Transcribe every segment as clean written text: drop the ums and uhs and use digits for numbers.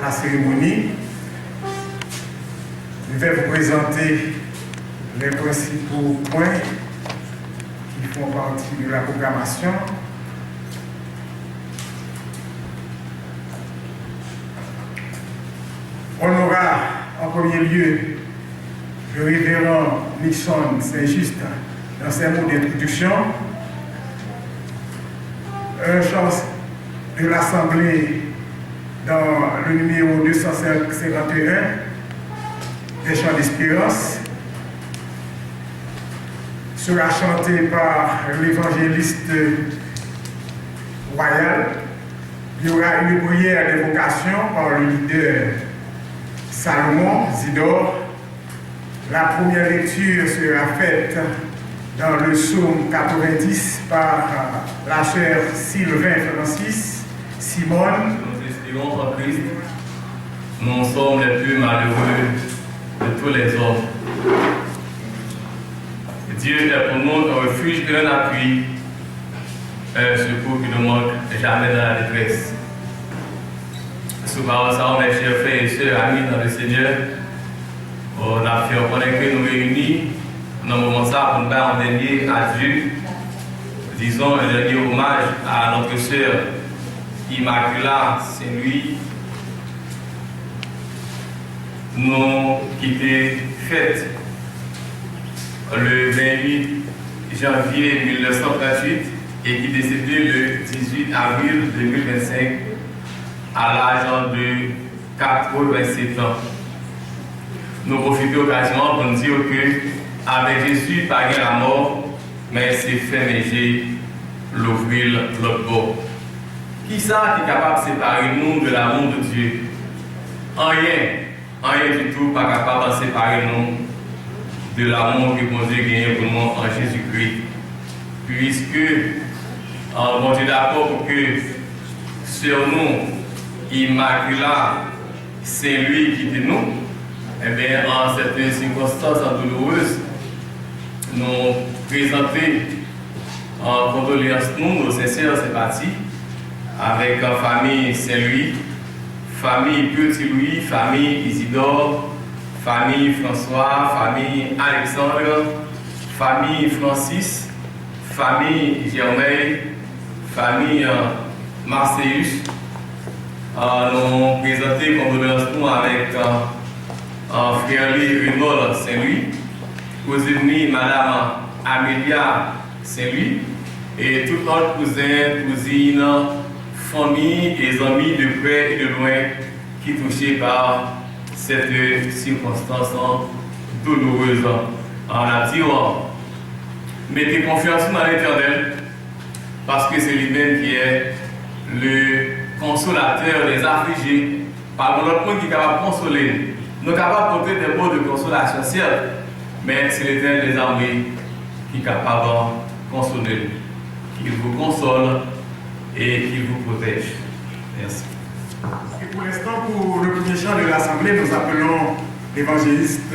la cérémonie. Je vais vous présenter les principaux points qui font partie de la programmation. On aura en premier lieu le révérend Nixon Saint-Just dans ses mots d'introduction, un chant de l'Assemblée dans le numéro 251 des chants d'espérance sera chanté par l'évangéliste royal. Il y aura une prière d'évocation par le leader Salomon Zidore. La première lecture sera faite dans le psaume 90 par la sœur Sylvain Francis Simone. Nous espérons en Christ, nous sommes les plus malheureux de tous les hommes. Dieu est pour nous un refuge et un appui, un secours qui ne manque jamais dans la détresse. Souvent, ça, mes chers frères et sœurs, amis dans le Seigneur, on a fait que nous réunis dans le moment ça pour nous faire un dernier adieu, disons un dernier hommage à notre sœur Immaculata Saint-Louis, nous qui était faite le 28 janvier 1938 et qui est décédée le 18 avril 2025 à l'âge de 87 ans. Nous profitons de l'occasion pour nous dire que avec Jésus, pas la mort, mais c'est fait méger l'ouvrir l'autre bord. Qui ça qui est capable de séparer nous de l'amour de Dieu? Rien du tout pas capable de séparer nous de l'amour que bon Dieu gagne pour nous en Jésus-Christ. Puisque bon Dieu d'accord pour que sur nous, Immaculata, c'est lui qui dit nous, eh bien, en certaines circonstances douloureuses, nous présenter en condoléances nos sincères sympathies avec la famille Saint-Louis, famille Petit-Louis, famille Isidore, famille François, famille Alexandre, famille Francis, famille Germain, famille Marseillus. Nous présenter condoléances avec frère Renaud Saint-Louis, cousine Madame Amélia Saint-Louis et tout autre cousin, cousine, famille et amis de près et de loin qui touchés par cette circonstance douloureuse. On a dit, mettez confiance dans l'Éternel parce que c'est lui-même qui est le consolateur des affligés. Par contre, l'autre point qui est capable de consoler, nous sommes capables de porter des mots de consolation, certes, mais c'est l'Éternel des armées qui est capable de consoler, qui vous console et qui vous protège. Merci. Et pour l'instant, pour le premier chant de l'Assemblée, nous appelons l'évangéliste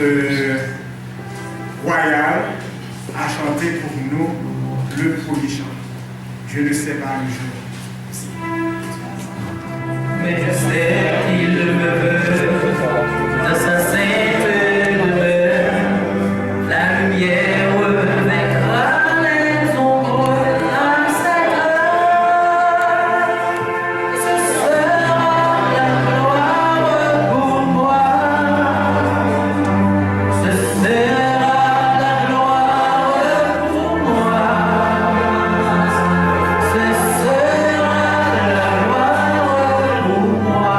royal à chanter pour nous le premier chant. Je ne sais pas un jour. Mais je sais qu'il me veut de sa sainte demeure, la lumière vaincra les ombres à cette heure. Ce sera la gloire pour moi, ce sera la gloire pour moi, ce sera la gloire pour moi.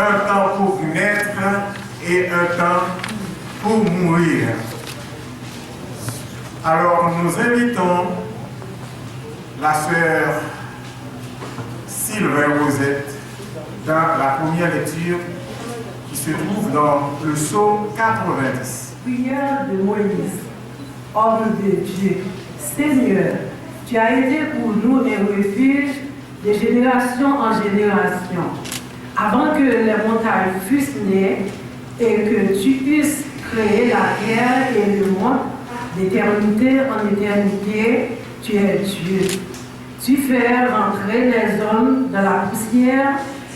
un temps pour naître et un temps pour mourir. Alors nous invitons la sœur Sylvain Rosette dans la première lecture qui se trouve dans le psaume 90. Prière de Moïse. Homme de Dieu, Seigneur, tu as été pour nous un refuge de génération en génération. Avant que les montagnes fussent nées et que tu eusses créé la terre et le monde, d'éternité en éternité, tu es Dieu. Tu fais rentrer les hommes dans la poussière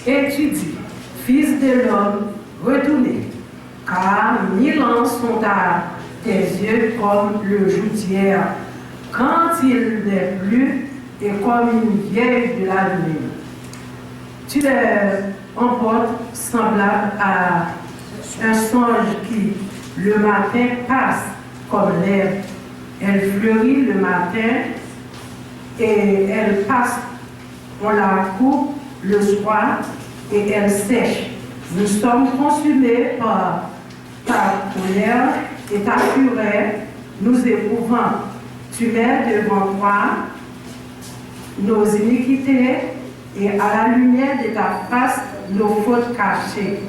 et tu dis, Fils de l'homme, retournez. Car 1000 ans sont à tes yeux comme le jour d'hier, quand il n'est plus et comme une vieille de la nuit. Tu les emportes semblable à un songe qui, le matin, passe comme l'herbe. Elle fleurit le matin et elle passe. On la coupe le soir et elle sèche. Nous sommes consumés par ta colère et ta fureur, nous éprouvons. Tu mets devant toi nos iniquités et à la lumière de ta face nos fautes cachées.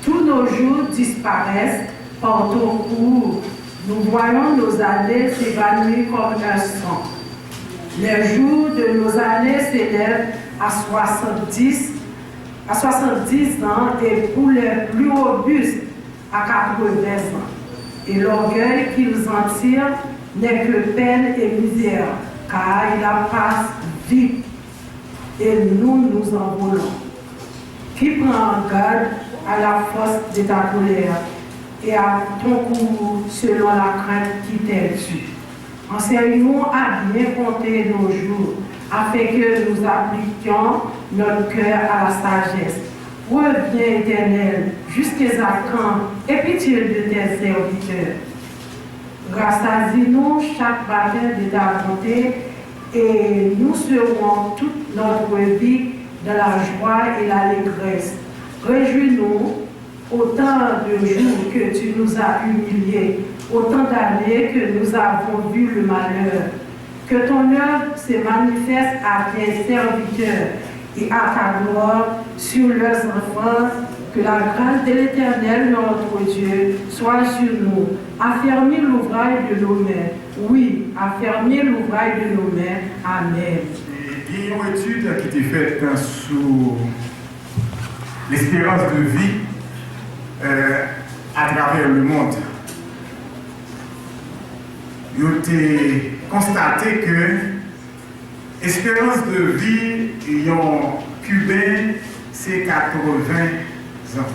Tous nos jours disparaissent par ton cours. Nous voyons nos années s'évanouir comme un sang. Les jours de nos années s'élèvent à 70 ans et pour les plus robustes à 80 ans. Et l'orgueil qu'ils en tirent n'est que peine et misère, car il la passe vite et nous nous envolons. Qui prend garde à la force de ta colère et à ton cours selon la crainte qui t'est due. Enseigne-nous à bien compter nos jours, afin que nous appliquions notre cœur à la sagesse. Reviens, Éternel, jusqu'à quand, et pitié de tes serviteurs. Rassasie-nous chaque matin de ta bonté, et nous serons toute notre vie dans la joie et l'allégresse. Réjouis-nous autant de jours que tu nous as humiliés, autant d'années que nous avons vu le malheur. Que ton œuvre se manifeste à tes serviteurs et à ta gloire sur leurs enfants. Que la grâce de l'Éternel, notre Dieu, soit sur nous. Affermis l'ouvrage de nos mains. Oui, affermis l'ouvrage de nos mains. Amen. Il y a une étude qui a été faite sur l'espérance de vie à travers le monde. Il a été constaté que l'espérance de vie ayant cubain, c'est 80 ans.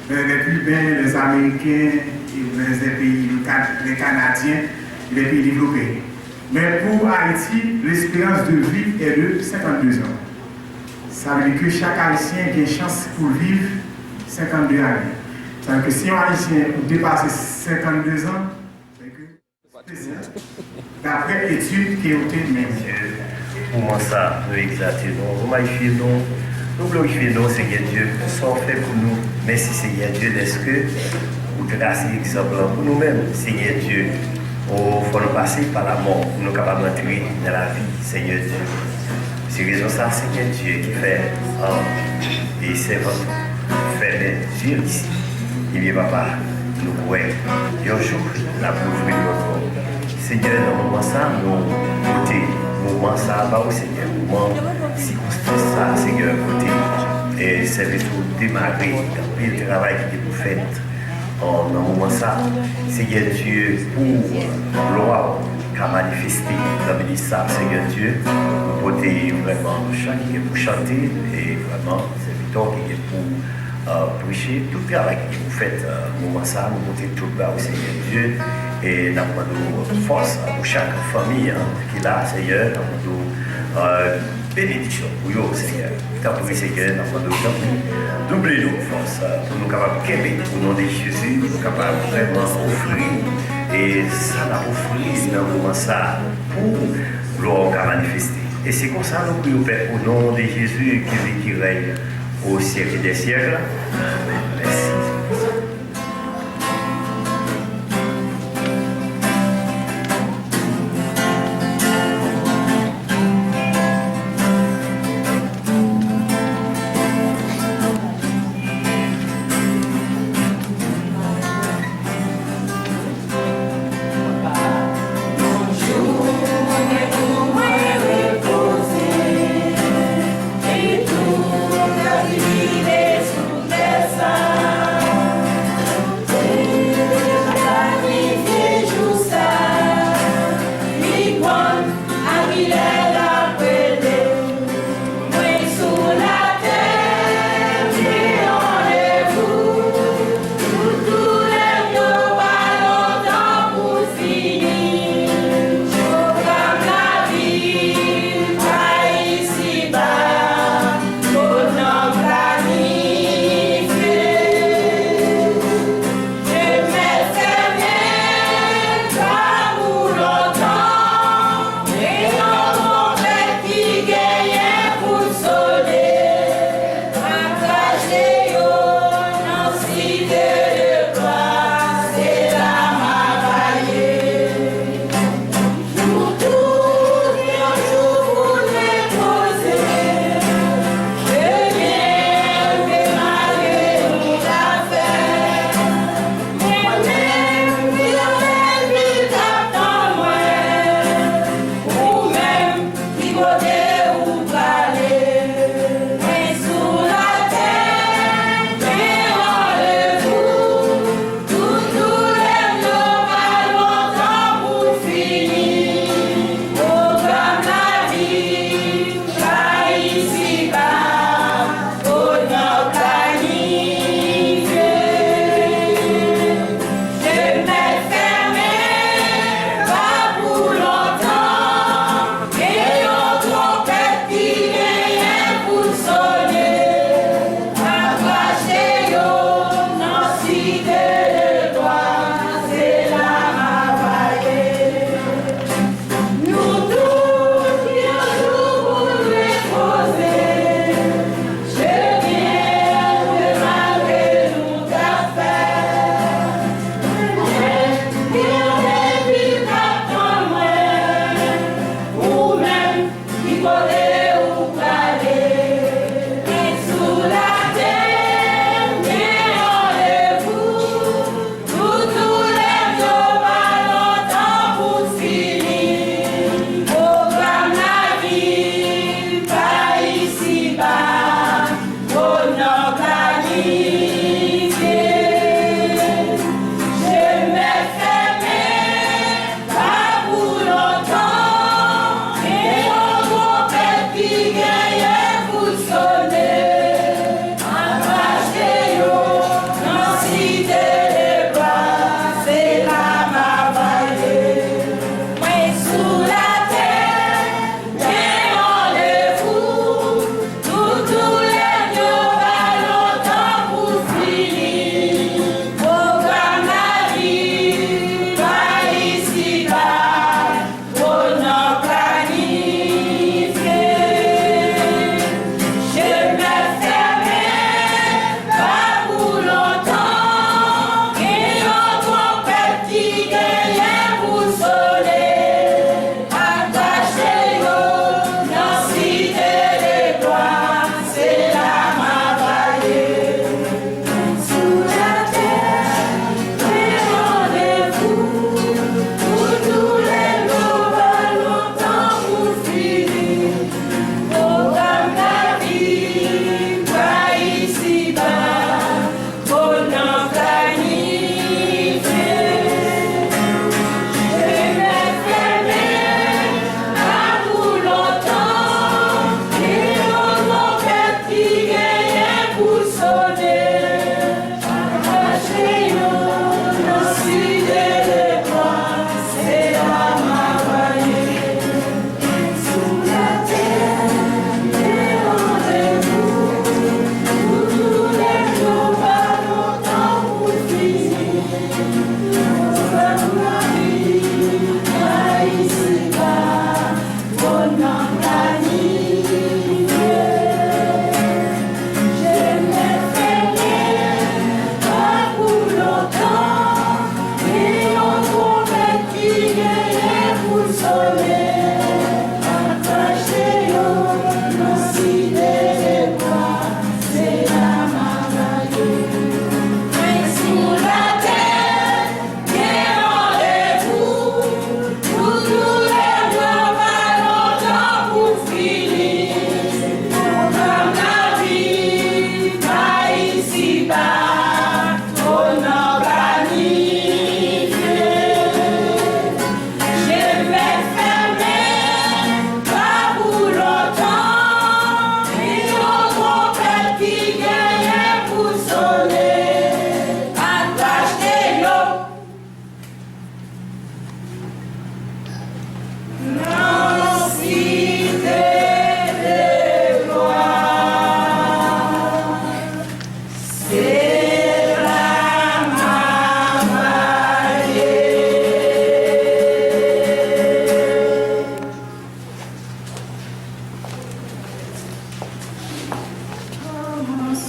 Les Cubains, les Américains, les pays, les Canadiens, les pays développés. Mais pour Haïti, l'espérance de vie est de 52 ans. Ça veut dire que chaque Haïtien a une chance pour vivre 52 années. Ça veut dire que si un Haïtien dépasse 52 ans, c'est que spécial. D'après l'étude qui a été menée. Pour moi, ça, nous exaltons, nous magnifions, nous glorifions, Seigneur Dieu, sans fait pour nous. Merci, Seigneur Dieu, est-ce que vous tracez l'exemple pour nous-mêmes, Seigneur Dieu. Il faut nous passer par la mort pour nous capables d'entrer dans la vie, Seigneur Dieu. C'est raison ça, Seigneur Dieu, qui fait et c'est votre fait des yeux ici. Et bien, papa, nous pouvons, un jour, la pauvreté de notre Seigneur, dans le moment ça, nous côté, moment ça, bah, Seigneur, moment, circonstance ça, Seigneur, côté, et c'est tout démarrer, le travail qui est pour faire. Dans le moment ça, Seigneur Dieu, pour gloire qu'a manifesté dans le ministère, Seigneur Dieu, pour vraiment pour chanter et vraiment, c'est plutôt qui est pour prêcher tout le travail que vous faites au moment ça, nous montrer tout le bas au Seigneur Dieu et nous avons force pour chaque famille qui est là, Seigneur, nous avons bénédiction pour vous, Seigneur. Tant pour Seigneur, nous avons doubler nos forces pour nous capables de qu'aimer au nom de Jésus, nous capables vraiment offrir et ça l'a offert dans le moment ça pour gloire qu'a manifesté. Et c'est comme ça nous prions Père au nom de Jésus qui règne au siècle des siècles. Amen. Merci.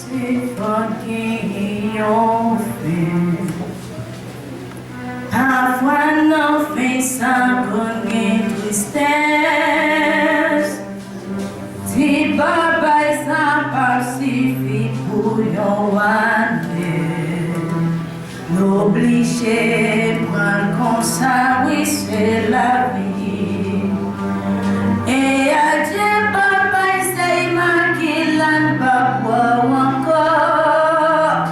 c'est fucking on fait. Parfois, nous fait ça pour une tristesse. Si papa ça pas suffit pour yon année, n'obligez prendre comme ça, oui, c'est la vie. Et à Dieu, papa, c'est mal qu'il n'a pas voir encore.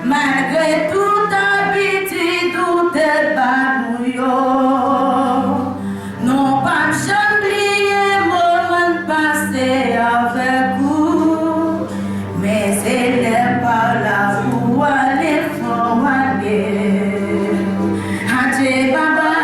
Malgré toute habitude, tout est banouillot. Non, pas j'oublier moment passé avec vous. Mais c'est n'est pas là pour aller, faut aller. Adieu, bye bye.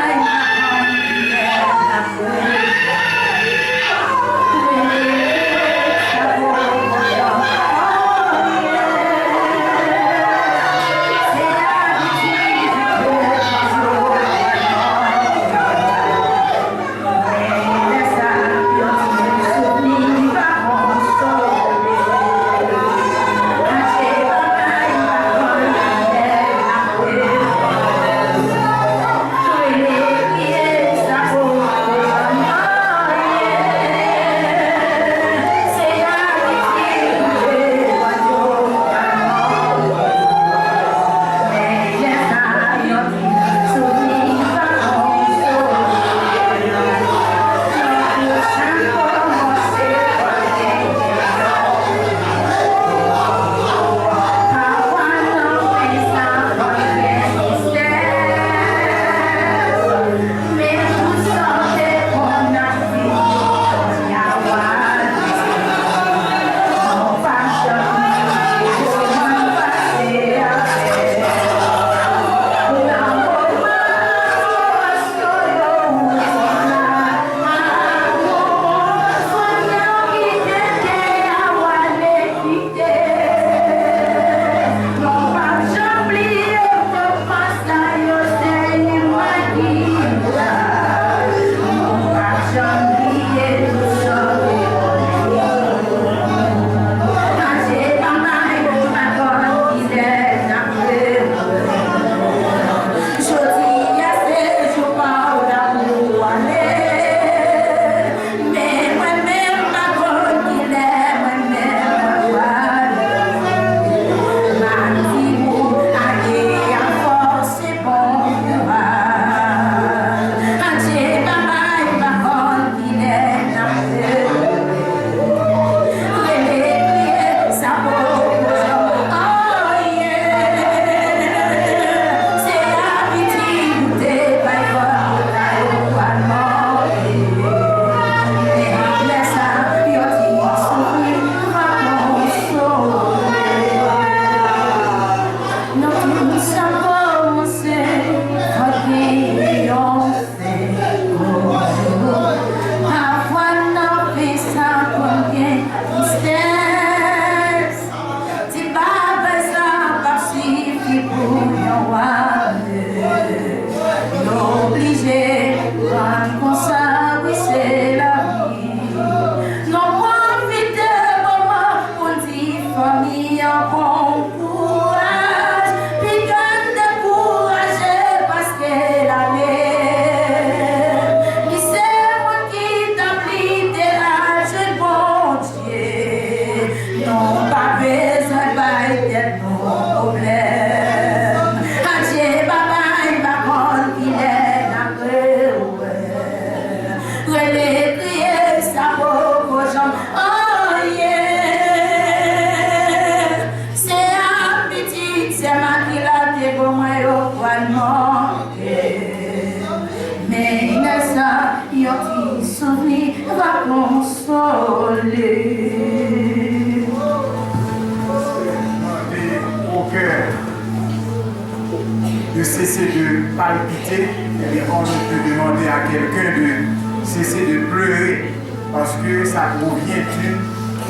De cesser de palpiter, et on peut demander à quelqu'un de cesser de pleurer parce que ça provient d'une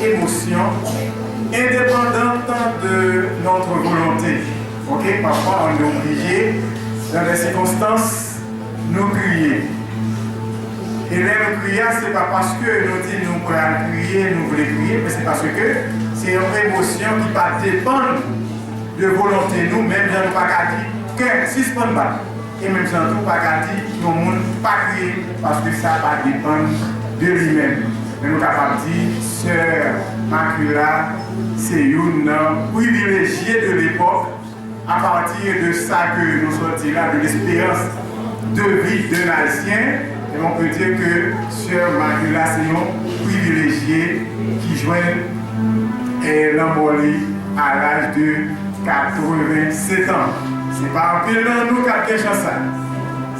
émotion indépendante de notre volonté. Ok, parfois on est obligé, dans des circonstances, nous crier. Et là, nous crions, ce n'est pas parce que nous disons nous voulons crier, nous voulons crier, mais c'est parce que c'est une émotion qui va dépendre de volonté nous, même si nous pas dire que si ce n'est pas. Et même si nous pas dire que nous ne pas crier, parce que ça va dépendre de lui-même. Mais nous sommes capables de dire, Sœur Macula, c'est une privilégiée de l'époque, à partir de ça que nous sortis là, de l'expérience de vie d'un haïtien. Et on peut dire que Sœur Macula, c'est une privilégiée qui joint l'embolie à l'âge de 87 ans. C'est pas un pile dans nous qui a bien chancé.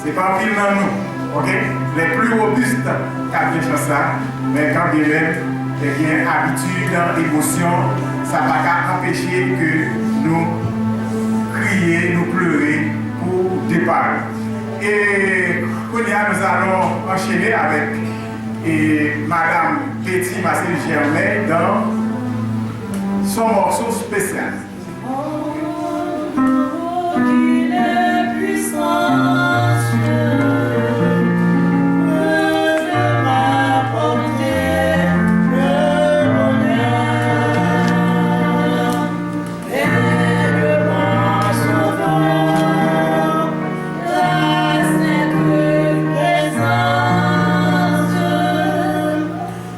C'est pas un pile dans nous. Ok? Les plus robustes qui a bien chancé. Mais quand bien même, eh bien, habitude, émotion, ça ne va pas empêcher que nous crier, nous pleurer pour départ. Et nous allons enchaîner avec Madame Betty Massé-Germain dans son morceau spécial. Qu'il est puissant.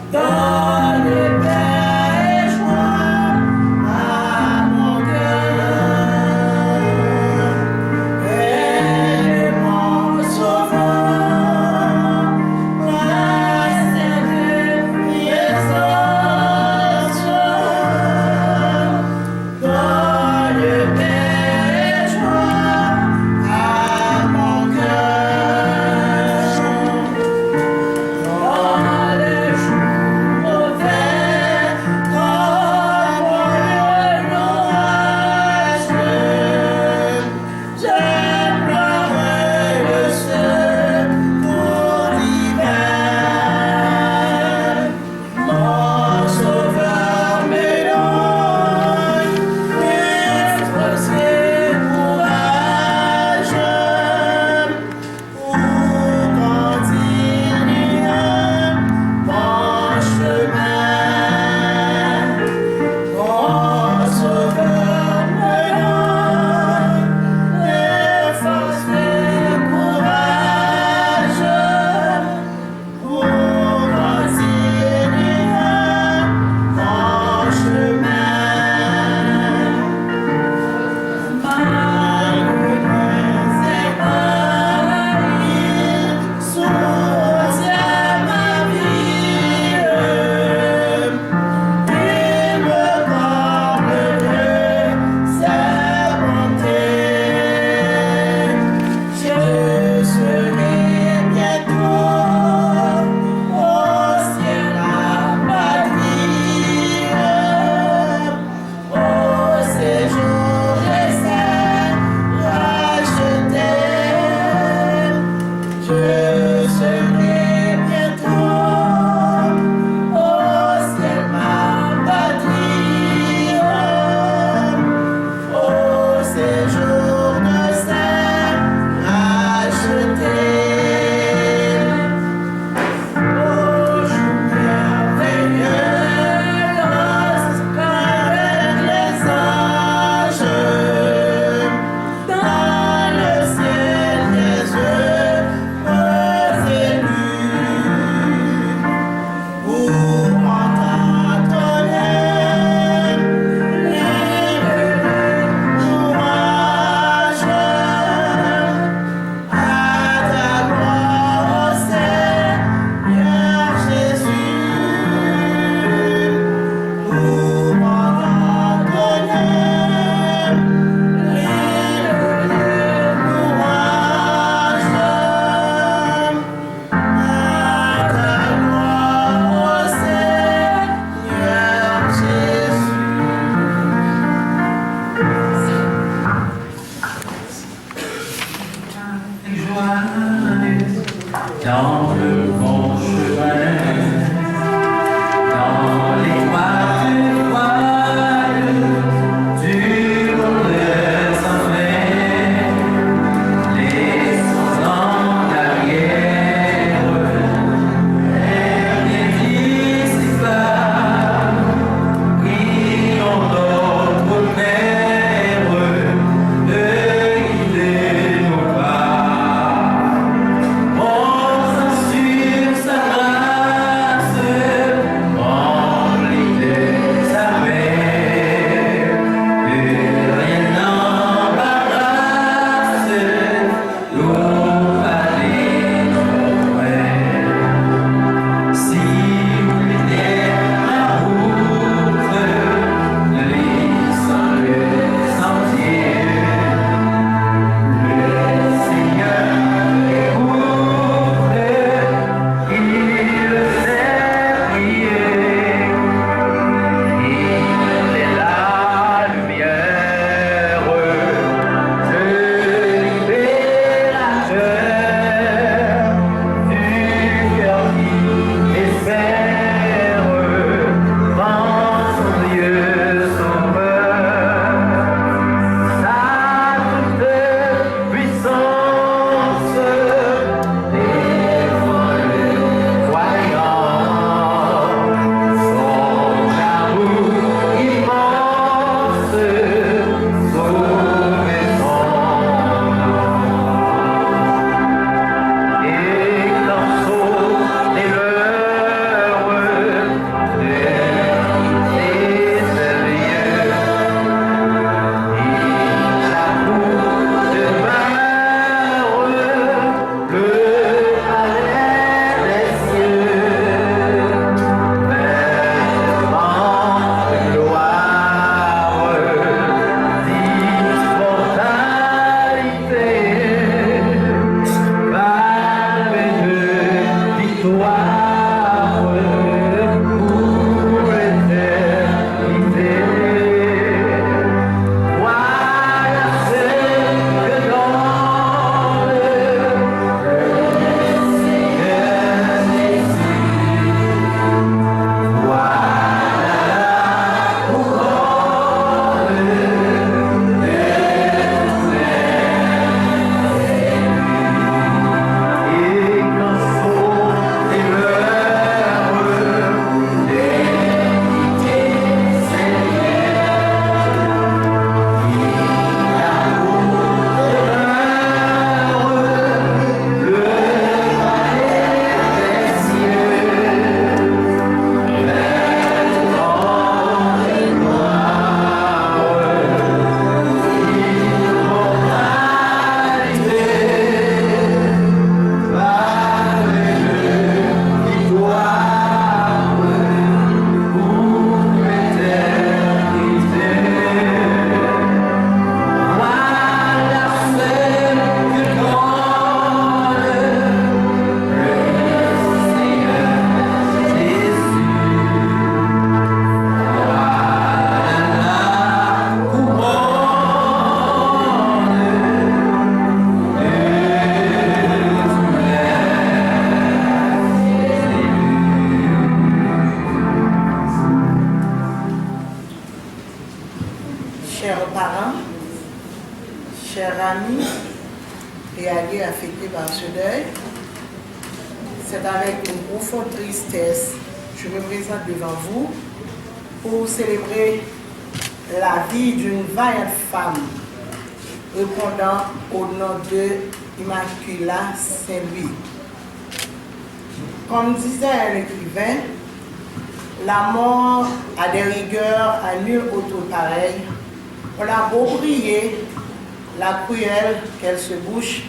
Dans le Père et joie, chers parents, chers amis et alliés affectés par ce deuil, c'est avec une profonde tristesse que je me présente devant vous pour célébrer la vie d'une vaillante femme répondant au nom de Immaculata Saint-Louis. Comme disait un écrivain, la mort a des rigueurs à nul autre pareil. On a beau prier, la cruelle qu'elle se bouche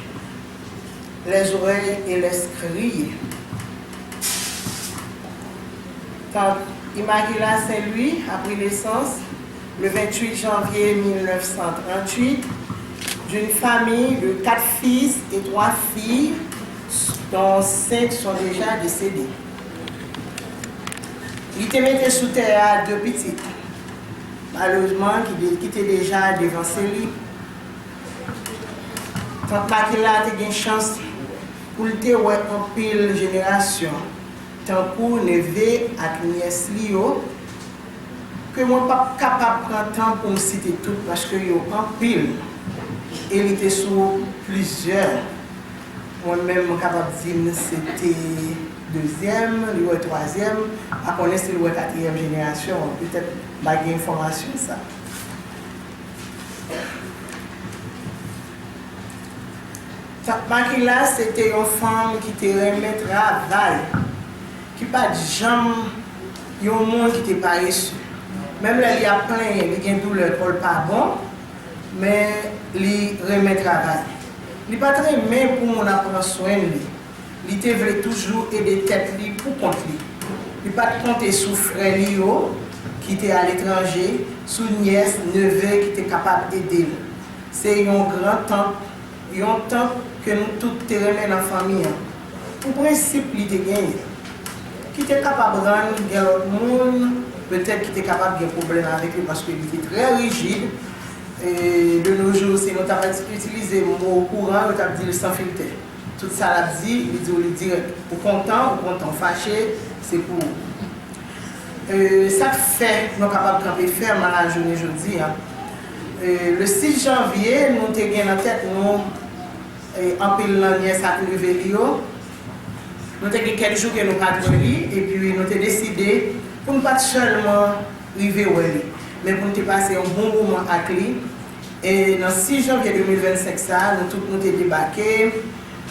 les oreilles et laisse crier. Quand Immaculata Saint-Louis a pris naissance le 28 janvier 1938 d'une famille de 4 fils et 3 filles, dont 5 sont déjà décédés. Il était mis sous terre à 2 petites, malheureusement, qui étaient déjà devancés lui. Tant Immaculata a eu une chance pour le voir en pile génération, tant pour neveu et nièce Lio, que moi pas capable de prendre temps pour me citer tout parce que yo en pile. Et il était sur plusieurs. Moi-même, je suis capable de dire que c'était 2e, lui 3e, après c'est le 4e génération, peut-être pas d'information ça. Immaculata, c'était une femme qui te remet travail, qui pas de jambes, il y a un monde qui était paresseux. Même là, il y a plein, il y a une douleur pour le pas bon, mais il remet travail. Il n'est pas très bien pour mon apprendre soin. Il te veut toujours aider tête pour compte. Il n'est pas compter sur frère qui était à l'étranger, sur nièce, neveu qui était capable d'aider. C'est un grand temps, que nous tous te remet dans la famille. Pour principe, il était gagné. Qui était capable de rendre l'autre monde, peut-être qu'il était capable de problème avec lui parce qu'il était très rigide. Et de nos jours, si nous avons utilisé le mot courant, nous avons dit sans filtre. Tout ça, l'a dit, il dit direct. Ou content, fâché, c'est pour vous. Ça fait que nous sommes capables de camper ferme à la journée aujourd'hui. Le 6 janvier, nous avons gagné en tête, nous en pile nièce à Lio. Nous avons quelques jours que nous pas de lui et puis nous avons décidé pour ne pas seulement arriver où elle est, mais pour nous passer un bon moment avec lui. Et dans 6 janvier 2025, nous tous nous débarqués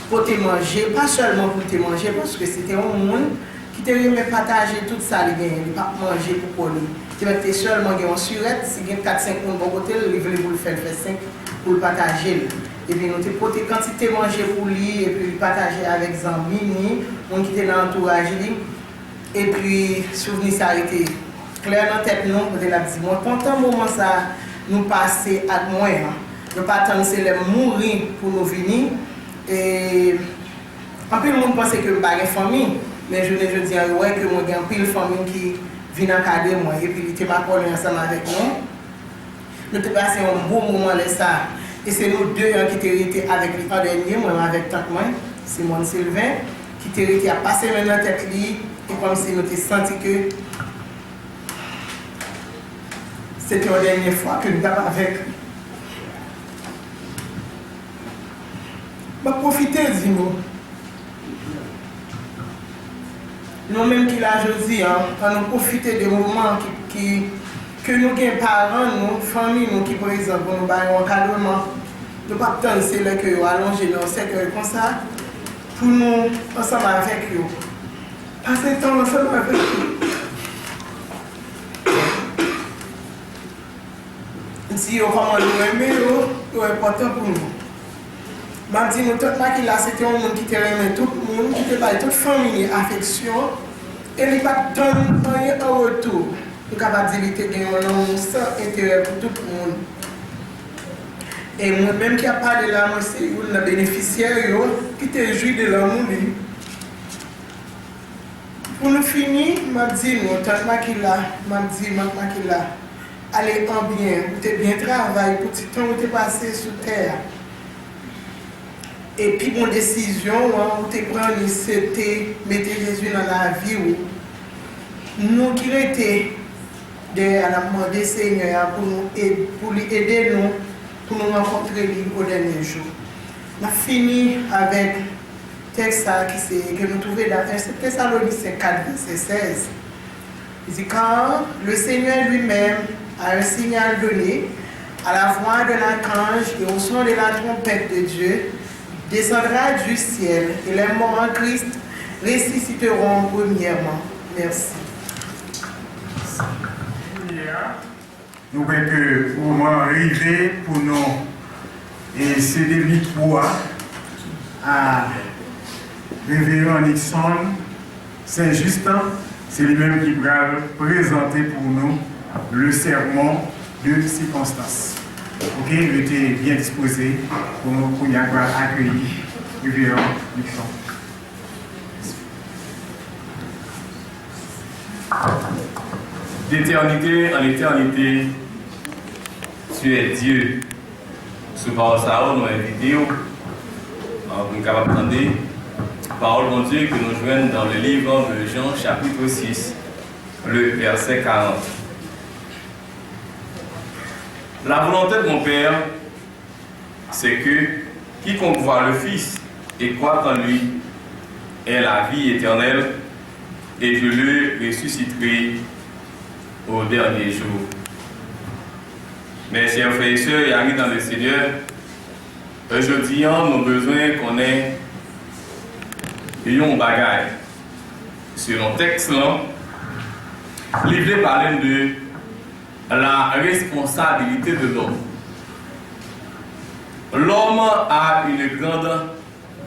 pour te manger, pas seulement pour te manger, parce que c'était un monde qui te remet partager tout ça, il ne pas manger pour lui. Tu vas seulement en surette, si il y a 4-5 de bon côté, il veut le faire 5 pour le partager. Et puis nous te porté quantité manger pour lui et puis partager avec Zambini, on qui était dans l'entourage. Et puis souvenir ça a été clair dans la tête, nous, on a dit, moi, content moment ça nous passer à moi. Nous pas attendre c'est les mourir pour nous venir. Et en plus, le monde pensait que je n'ai pas de famille, mais je dis ouais, que moi j'ai un pile de famille qui vient encadrer moi. Et puis il était collé ensemble avec nous. Nous avons passé un beau moment là ça. Et c'est nous deux qui étaient restés avec lui en dernier, moi avec tante moi, Simone Sylvain, qui étaient restés à passer dans la tête lui. Et comme si nous avons senti que c'était la dernière fois que nous avons avec lui. Profitez de nous. Nous-mêmes qui l'a dit, quand nous profiter des moments que nous avons parents, nos familles, nous qui par exemple, nous avons un encadrement, nous ne pouvons pas attendre c'est là que nous allons dans un cercle comme ça, pour nous ensemble avec eux. Passer le temps ensemble avec eux. Si comment nous aimons, c'est important pour nous. Je dis, Immaculata, c'était un monde qui te remet tout le monde, qui te parle toute famille, affection, et il n'y a pas de temps rien en retour. Nous sommes capables de dire qu'il y a un sans intérêt pour tout le monde. Et moi-même qui a parlé de l'amour, c'est un bénéficiaire qui te jouit de l'amour. Pour nous finir, je dis, Immaculata, allez en bien, vous avez bien travaillé pour tout le temps où vous avez passé sur terre. Et puis, mon décision, vous avez pris, c'était mettre Jésus dans la vie. Nous qui étions demandé Seigneur pour lui aider nous, pour nous rencontrer lui au dernier jour. On a fini avec le texte que nous trouvons dans 1 Thessaloniciens 4, verset 16. Il dit, quand le Seigneur lui-même a un signal donné, à la voix de l'archange et au son de la trompette de Dieu, descendra du ciel et les morts en Christ ressusciteront premièrement. Merci. Nous voulons que le moment arrivé pour nous et céder le micro à Révérend Nixon Saint-Justin. C'est lui-même qui va présenter pour nous le sermon de circonstance. Ok, il était bien disposé pour nous y avoir accueilli Révérend Nixon. D'éternité en éternité, tu es Dieu. Sous parole ça, nous invitons pour nous capables d'entendre parole de Dieu que nous joignons dans le livre de Jean, chapitre 6, le verset 40. La volonté de mon Père, c'est que quiconque voit le Fils et croit en lui ait la vie éternelle, et je le ressusciterai au dernier jour. Mes chers frères et sœurs et amis dans le Seigneur, aujourd'hui, nous avons besoin qu'on ait un bagage. Selon le texte, l'Église parle de la responsabilité de l'homme. L'homme a une grande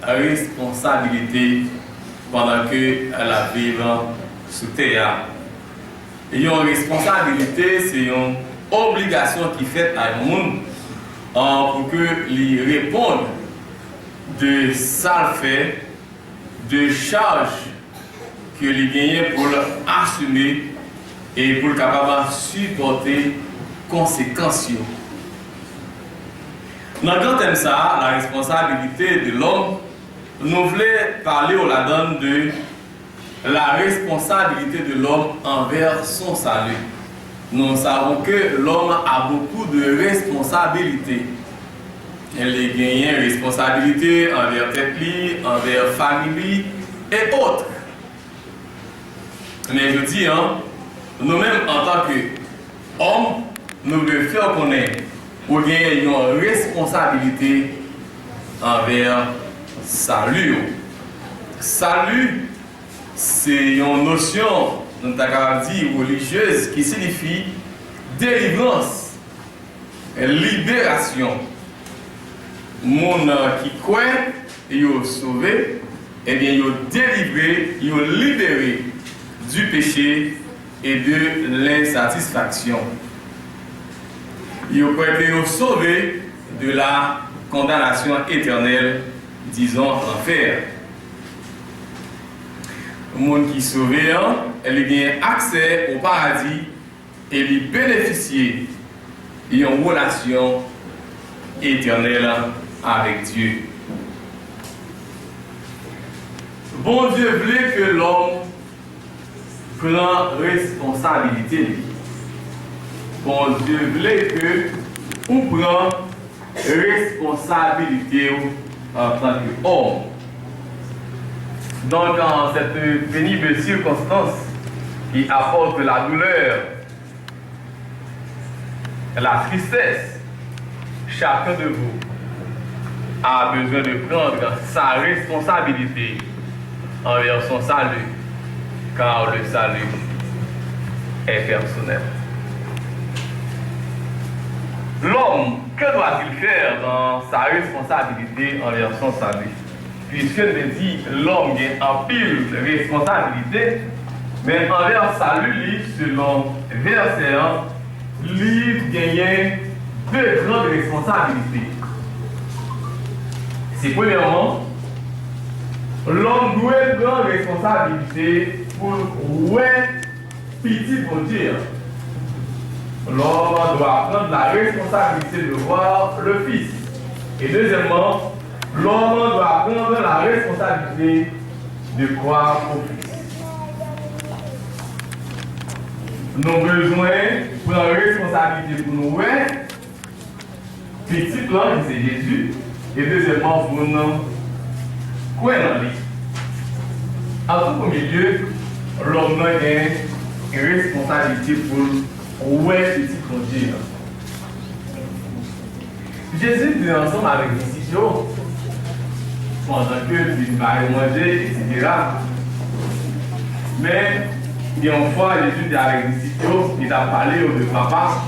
responsabilité pendant que la vie sous terre. Et une responsabilité, c'est une obligation qui est faite à un monde pour que lui réponde de ça fait, de charges que lui gagne pour assumer et pour capable supporter conséquences. Dans le grand thème ça, la responsabilité de l'homme, nous voulons parler au la donne de la responsabilité de l'homme envers son salut. Nous savons que l'homme a beaucoup de responsabilités. Il a gagné responsabilité envers tête, envers famille et autres. Mais je dis, nous-mêmes en tant qu'hommes, nous devons faire connaître pour gagner une responsabilité envers salut. Salut, c'est une notion, nous avons dit, religieuse qui signifie délivrance, libération. Monde qui croit, il est sauvé, et bien il est délivré, il est libéré du péché et de l'insatisfaction. Il est sauvé de la condamnation éternelle, disons l'enfer. Le monde qui est sauvé, il a accès au paradis et il bénéficie d'une relation éternelle avec Dieu. Bon Dieu voulait que l'homme prenne responsabilité. Bon Dieu voulait que on prenne responsabilité en tant qu'homme. Donc, en cette pénible circonstance qui apporte la douleur, la tristesse, chacun de vous a besoin de prendre sa responsabilité envers son salut, car le salut est personnel. L'homme, que doit-il faire dans sa responsabilité envers son salut? Puisque je dis l'homme a en pile de responsabilité, mais envers salut, selon verset 1, lui gagne deux grandes responsabilités. C'est premièrement, l'homme doit prendre responsabilité pour petit pour dire. L'homme doit prendre la responsabilité de voir le Fils. Et deuxièmement, l'homme doit prendre la responsabilité de croire au Fils. nous avons besoin de prendre responsabilité pour nous, petit plan, c'est Jésus, et deuxièmement, pour nous, quoi dans lui. En tout premier lieu, l'homme a une responsabilité pour petit Dieu. Jésus était ensemble avec les disciples pendant que il va manger, etc. Mais une fois, Jésus était avec les disciples, il a parlé au papa.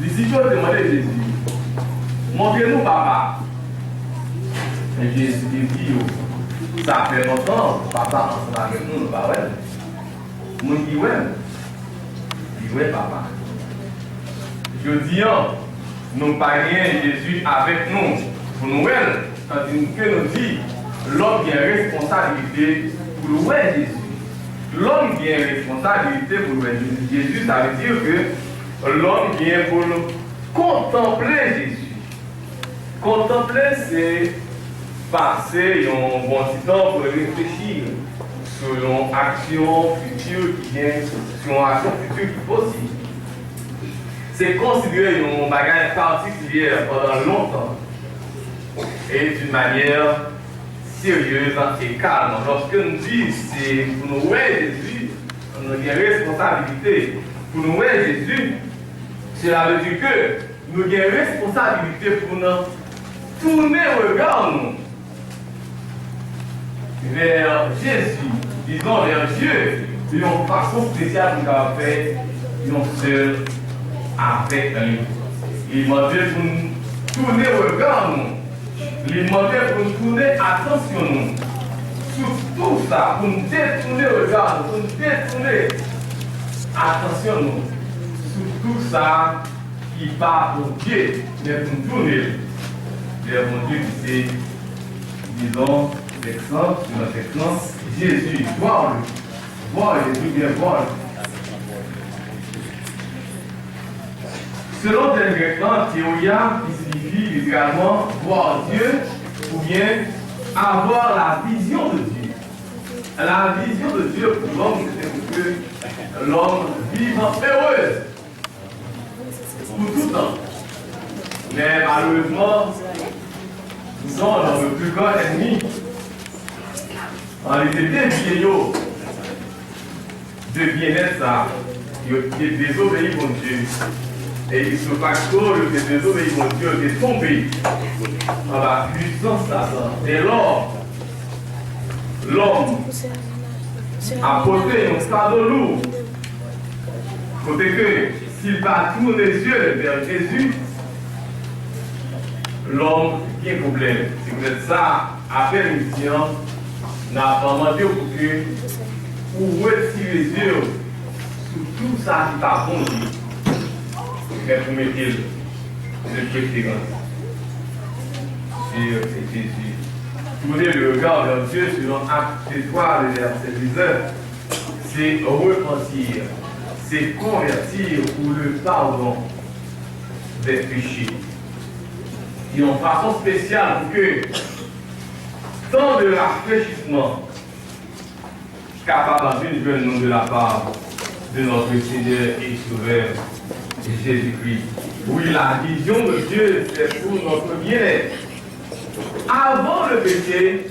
Les disciples ont demandé à Jésus, montrez-nous papa. Et Jésus dit, ça fait longtemps, papa ensemble avec nous, pas ouais. Moi qui ouais. Il dit ouais papa. Je dis, nous pas rien Jésus avec nous. Pour nous, tandis que nous dit, l'homme qui a responsabilité pour nous Jésus. L'homme qui a responsabilité pour nous Jésus, ça veut dire que l'homme qui est pour nous contempler Jésus. Contempler, c'est passer un bon petit temps pour réfléchir sur une action future qui vient, sur une action future qui est possible. C'est considérer une bagage particulière pendant longtemps et d'une manière sérieuse et calme. Lorsque nous disons c'est pour nous Jésus, nous avons une responsabilité pour nous Jésus, cela veut dire que nous avons une responsabilité pour nous tourner le regard vers Jésus, disons vers Dieu, d'une façon spéciale pour nous faire une seule avec lui. Il m'a dit pour nous tourner le regard il m'a dit pour nous tourner attention sur tout ça, pour nous détourner le regard, pour nous détourner attention sur tout ça qui part pour Dieu, mais pour nous tourner vers mon Dieu qui c'est, disons, l'exemple, sur notre exemple, Jésus, voir Jésus, bien voir. Selon des Grecs, théoria qui signifie littéralement voir Dieu ou bien avoir la vision de Dieu. La vision de Dieu pour l'homme, c'est que l'homme vive heureux pour tout temps. Mais malheureusement, nous sommes dans le plus grand ennemi. En réalité, des vieillots de bien-être, ça, qui est désobéi pour Dieu. Et ce facteur, le désobéi pour Dieu, est tombé dans la puissance de Satan. Et lors, l'homme a porté un fardeau lourd. Côté que, s'il va tourner les yeux vers Jésus, l'homme a un problème. C'est peut-être ça, après l'émission, n'a pas demandé pour que vous retirez les yeux sur tout ça qui t'a conduit. Mais pour mettre le préférence sur Jésus. Tourner le regard vers Dieu selon Acte 3, le verset 19, c'est repentir, c'est convertir pour le pardon des péchés. Et en façon spéciale pour que tant de rafraîchissement capable de nous de la part de notre Seigneur et Sauveur Jésus-Christ. Oui, la vision de Dieu, c'est pour notre bien-être. Avant le péché,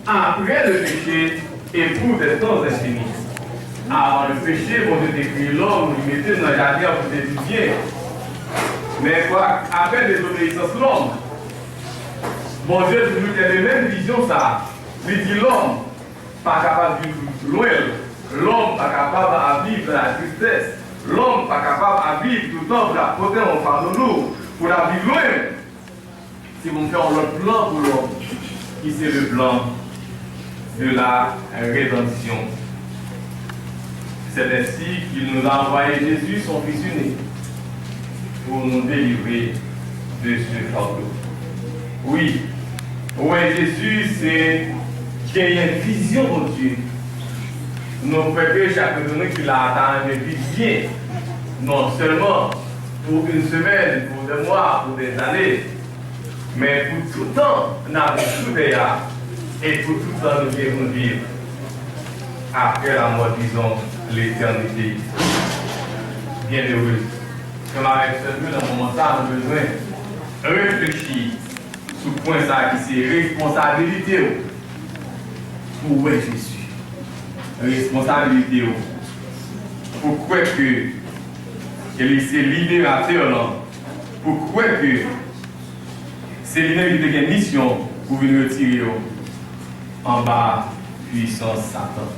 après le péché, et pour des temps infinis. Avant le péché, bon Dieu décrit l'homme, il mettait dans la jardin pour faire du bien. Mais quoi, après désobéissance, l'homme, bon Dieu toujours a les mêmes visions, ça. Il dit l'homme, pas capable de vivre loin, l'homme pas capable de vivre la tristesse, l'homme pas capable de vivre tout le temps pour la porter en fardeau lourd, pour la vivre loin. Si vous faites l'autre plan pour l'homme, qui c'est le plan de la rédemption. C'est ainsi qu'il nous a envoyé Jésus, son Fils unique, pour nous délivrer de ce fardeau. Oui, Jésus, c'est qu'il y a une vision de Dieu. Nous préférons chaque jour qu'il a atteint une vie bien, non seulement pour une semaine, pour des mois, pour des années, mais pour tout le temps, nous avons tout déjà, et pour tout le temps, nous devons vivre après la mort, disons, l'éternité. Bienheureux. Comme avec ce dans le moment ça, on a besoin de réfléchir sur le point ça qui c'est responsabilité pour Jésus. Responsabilité. Pourquoi que c'est libérateur, pourquoi que c'est lui-même qui a une mission pour venir retirer en bas puissance Satan.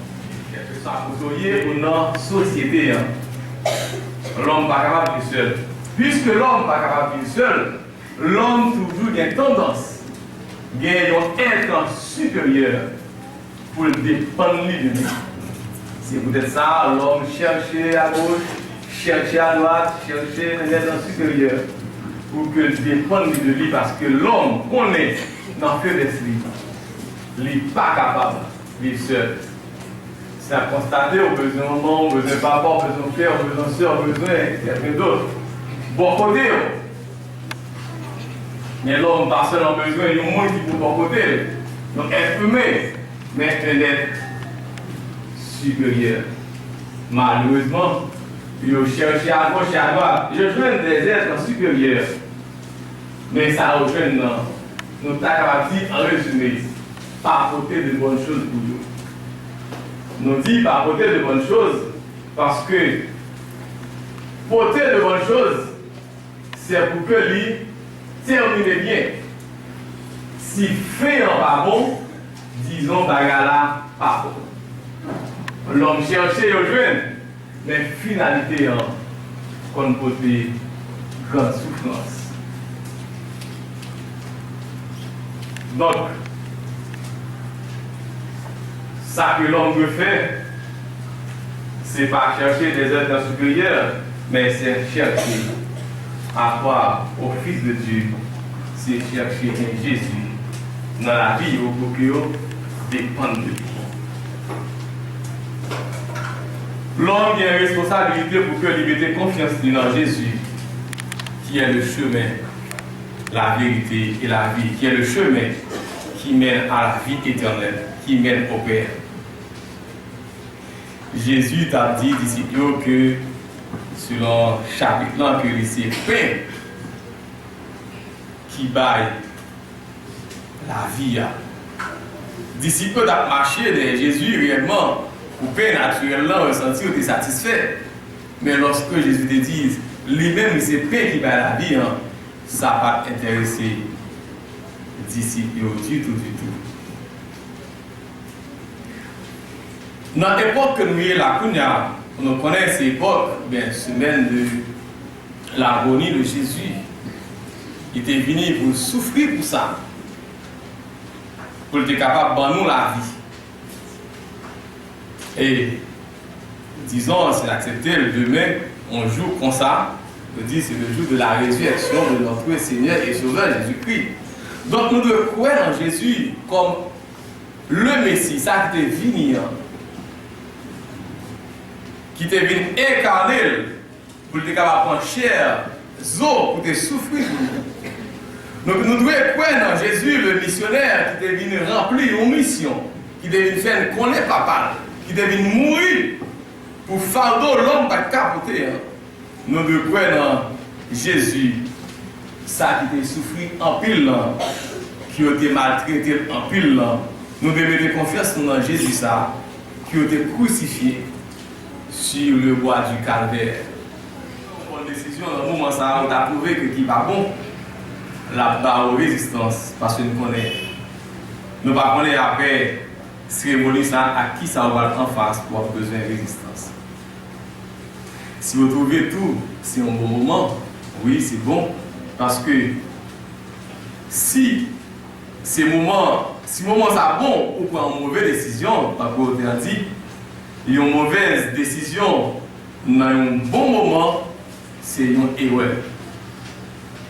Quelque chose à côtoyer ou dans la société, l'homme n'est pas capable de seul. Puisque l'homme n'est pas capable de seul, l'homme toujours a une tendance, a un intérêt supérieur pour dépendre de lui. C'est peut-être ça, l'homme cherche à gauche, cherche à droite, cherche un intérêt supérieur pour que dépendre de lui, parce que l'homme connaît dans le faiblesse, il n'est pas capable de vivre seul. C'est à constater, au besoin de maman, au besoin de papa, au besoin de frère, au besoin de soeur, au besoin de d'autres. Bon côté. Mais l'homme, pas seulement besoin de monde qui pour bon côté. Donc être humain, mais un être supérieur. Malheureusement, il cherche à gauche et à droite. Je joins des êtres supérieurs. Mais ça rejoint nous avons dit en résumé, pas apporter de bonnes choses pour nous. Nous dit pas apporter de bonnes choses parce que porter de bonnes choses, c'est pour que lui termine bien. Si fait en pas bon, disons bagala pas bon. L'homme cherchait au jeune, mais finalité qu'on peut grande souffrance. Donc, ça que l'homme veut faire, c'est pas chercher des êtres supérieurs, mais c'est chercher à croire au Fils de Dieu, c'est chercher un Jésus dans la vie pour que dépend de lui. L'homme a une responsabilité pour que lui mette confiance dans Jésus, qui est le chemin, la vérité et la vie, qui est le chemin qui mène à la vie éternelle, qui mène au Père. Jésus t'a dit d'ici que, selon chapitre là, que c'est pain qui baille la vie. D'ici peu d'être marché de Jésus réellement, pour pain naturellement ressentir que tu es satisfait. Mais lorsque Jésus te dit, lui-même c'est pain qui baille la vie, ça va pas intéresser disciples du tout. Dans l'époque que nous y la Kounia, on connaît cette époque, semaine de l'agonie de Jésus. Il était venu pour souffrir pour ça, pour être capable de nous la vie. Et disons, c'est accepté le demain, on joue comme ça. On dit c'est le jour de la résurrection de notre Seigneur et Sauveur Jésus-Christ. Donc nous devons croire en Jésus comme le Messie, ça qui est venu, qui est venu incarner pour être capable de prendre chair, pour te souffrir. Donc nous devons croire en Jésus, le missionnaire qui est venu remplir une mission, qui est venu faire connaître papa, qui est venu mourir pour fardeau l'homme pas capoter. Nous devons croire en Jésus, ça qui a souffert en pile, qui a été maltraité en pile. Nous devons mettre confiance dans Jésus, ça, qui a été crucifié sur le bois du calvaire. Bonne décision, dans le moment ça, on a prouvé que qui va bon, la barre aux résistance, parce que nous connaissons. Nous ne connaissons pas après cérémonie ça, à qui ça va en face pour avoir besoin de résistance. Si vous trouvez tout, c'est un bon moment, oui, c'est bon, parce que si moment ça bon, ou prend une mauvaise décision, par rapport au dit, une mauvaise décision dans un bon moment, c'est une erreur.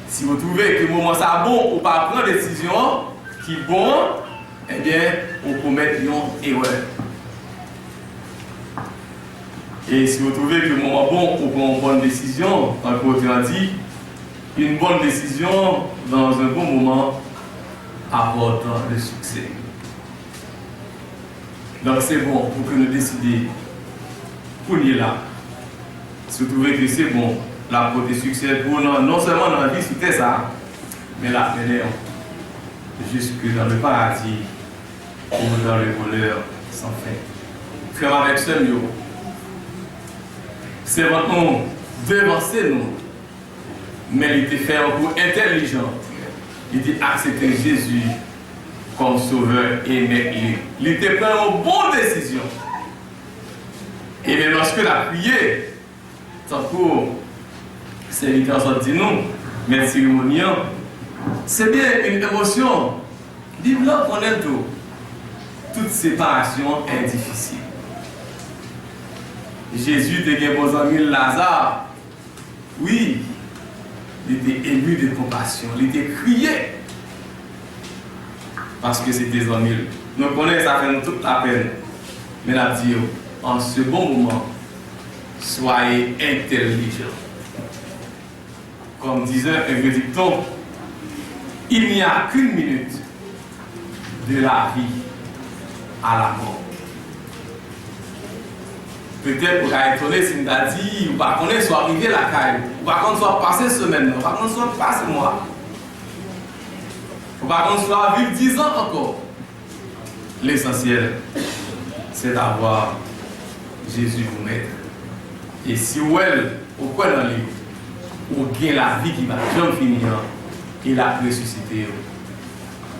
Si vous trouvez que le moment ça bon, ou pas prendre une décision qui est bon, eh bien, on commet une erreur. Et si vous trouvez que le moment bon pour prendre une bonne décision, quand le dit, une bonne décision dans un bon moment apporte le succès. Donc c'est bon pour que nous décidions qu'on y est là. Si vous trouvez que c'est bon, la porte succès pour non seulement dans la vie, c'était ça, mais la pénère jusque dans le paradis ou dans le bonheur sans fin. Frère avec ce mieux, c'est maintenant devancer nous, mais il était fait un coup intelligent. Il dit accepter Jésus comme sauveur et maître. Il était pris une bonne décision. Et bien lorsque la prière, tant que serviteur sorti nous, mais cérémonial, c'est bien une émotion. Dis-moi qu'on aime tout. Toute séparation est difficile. Jésus était un bon ami Lazare. Oui, il était ému de compassion, il était crié. Parce que c'était des amis. Nous connaissons, ça fait toute la peine. Mais la dit, en ce bon moment, soyez intelligents. Comme disait un vieux dicton, il n'y a qu'une minute de la vie à la mort. Peut-être vous allez étonner si nous avons dit, ou par contre, soit arrivé la caille, ou par contre, soit passé semaine, ou par contre, soit passé mois, ou par contre, soit vivre 10 ans encore. L'essentiel, c'est d'avoir Jésus pour maître. Et si vous êtes au coin dans le livre, vous gagnez la vie qui va jamais finir, et la ressusciter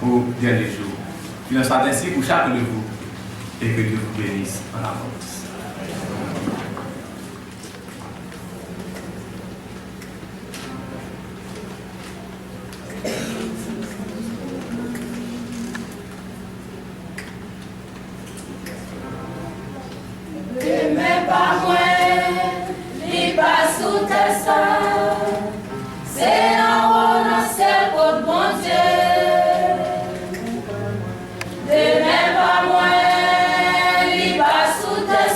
au dernier jour. Il en soit ainsi pour chacun de vous, et que Dieu vous bénisse en avance. Mais pas moi, il passe sous tes seins. C'est en haut dans ciel pour bon Dieu. Demain pas moi, il passe sous tes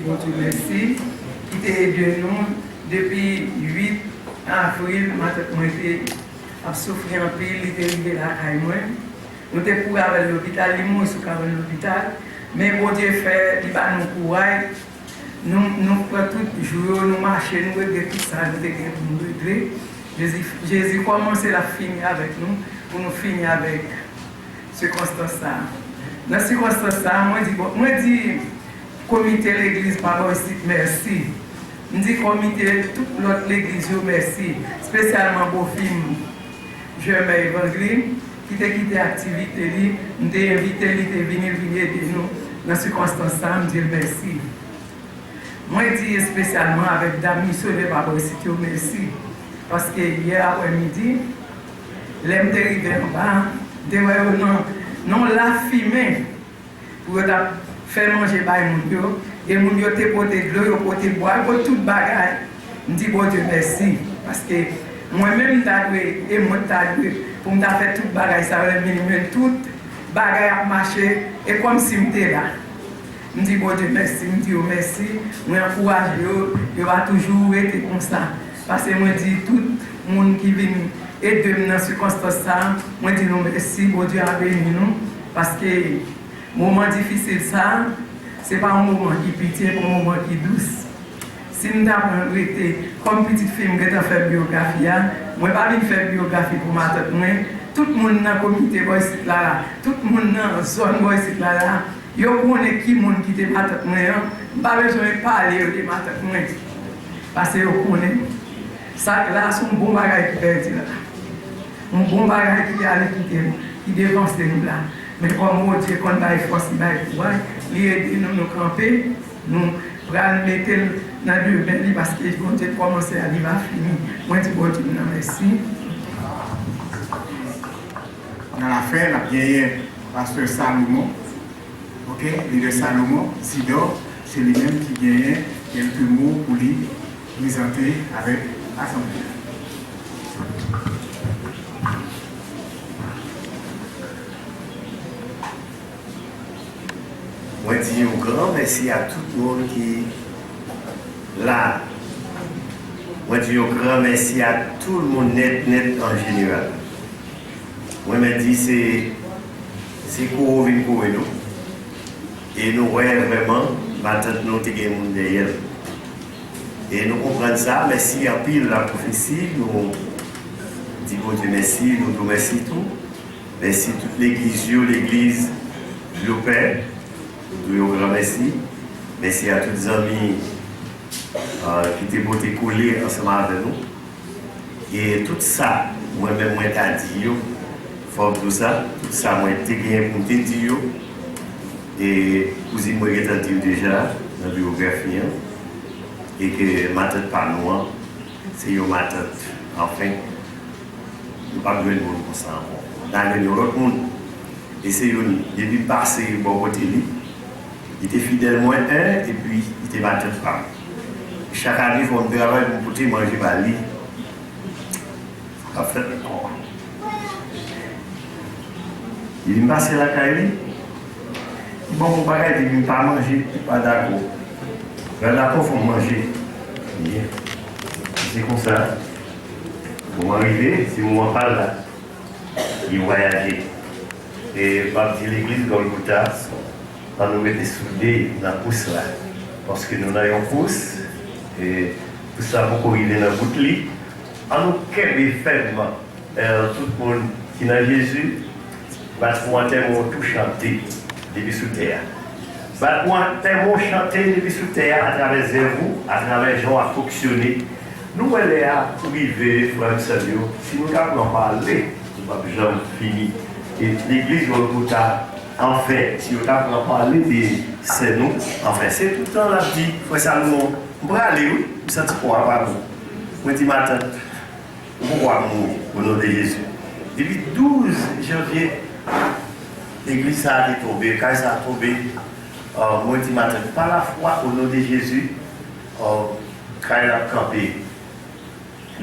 bon Dieu merci, qui t'a aidé nous depuis 8 avril, moi j'étais à souffrir un peu, il était arrivé là à moi. Nous étions pour avec l'hôpital, nous sommes avec l'hôpital, mais bon Dieu fait, il va nous courage. Nous prenons tout le jour, nous marchons, nous regardons tout ça, nous regardons. Jésus commence à finir avec nous, pour nous finir avec ce constat. Dans ce constat, moi dis, comité de l'église, pardon, ici, merci. Je dis comité, toute l'autre l'église, merci. Spécialement pour film, je mets Évangile, qui t'a quitté l'activité, nous t'ai invité, il t'est venu aider nous. Dans ce constat, je dis merci. Moi, je dis spécialement avec Dame Missionnaire, pardon, ici, merci. Parce que hier après-midi, l'aime arrivé en bas, non la fumée pour faire manger par les gens. Et les gens te porté de l'eau, porté de boire, pour tout bagage. Je dis bon Dieu merci. Parce que moi-même, et moi, pour me faire tout bagage, ça va minimum tout bagage à marcher. Et comme si j'étais là. Je dis bon Dieu merci, je dis merci. Je encourage, je va toujours être comme ça. Parce que moi je dis tout le monde qui vient aider dans ce constat, moi je dis nous merci, bon Dieu a béni nous. Parce que le moment difficile, ça, ce n'est pas un moment qui pitié, c'est un moment qui douce. Si nous avons été comme petite fille, nous avons fait biographie, moi je ne vais pas venir faire biographie pour ma tête. Tout le monde dans le comité, tout le monde dans la zone, il y a qui monde qui est ma tête. Je n'ai pas besoin de parler de ma tête. Parce que vous connaissez. Ça, là, c'est un bon bagage qui perd là. Un bon bagage qui allait quitter nous, qui dévance nous là. Mais comme on dit qu'on va force, il va pouvoir, il aide nous camper, nous pour mettre dans le bain parce que bon Dieu commencer à vivre fini. Moi, je dis bon Dieu, merci. Dans la fin, on a gagné Pasteur Salomon, ok, leader Salomon, Sidor, c'est lui-même qui gagne quelques mots pour lui présenter avec l'Assemblée. Moi, je dis un grand merci à tout le monde qui est là. Moi, je dis un grand merci à tout le monde net en général. Moi, je dis c'est pour nous. Et nous voyons vraiment, maintenant, nous avons des derrière. Et nous comprenons ça, merci en pile la prophétie, nous disons Dieu merci, nous nous merci tout. Merci toute l'église, l'église, le Père, nous vous remercie. Merci à tous les amis qui étaient pour coller ensemble avec nous. Et tout ça, moi-même, moi, j'ai dit, faut tout ça, moi, j'ai gagné pour te dire. Et vous avez dit déjà dans la biographie. Et que ma tête pas noire, c'est ma tête. Enfin, nous pas besoin de monde pour ça. Dans le l'autre monde, et c'est une, depuis passé bon côté lui, il était fidèle moins un et puis il était ma tête pas. Chaque année, il faut un travail pour pouvoir manger ma lit. En fait, il me passe la caille, il bon mon bagage, il ne veut pas manger, il n'est pas d'accord. D'accord, il faut manger. C'est comme ça. Pour m'arriver, si on parle là, il voyager. Et par l'église Golgotha, on nous met soudés dans la pousse là. Parce que nous avons une pousse, et tout ça, pour il est dans le bout de lit. On nous kébé fermement. Tout le monde qui est dans Jésus, va se voir tellement tout chanter depuis sous terre. Moi, tellement chanter depuis sous terre à travers vous, à travers les gens à fonctionner. Nous, elle est à priver, frère Sadio. Si nous n'avons pas parlé, nous n'avons jamais fini. Et l'église Golgotha, en fait, si nous n'avons pas parlé, c'est nous. En fait, c'est tout le temps la vie, frère Salomon. On va aller, oui, vous sentez quoi, pas vous. Moi, je dis, ma tante, pourquoi nous, au nom de Jésus? Depuis 12 janvier, l'église a tombé, quand ça a tombé, moi, je dis, ma tante, par la foi, au nom de Jésus, quand elle a campé,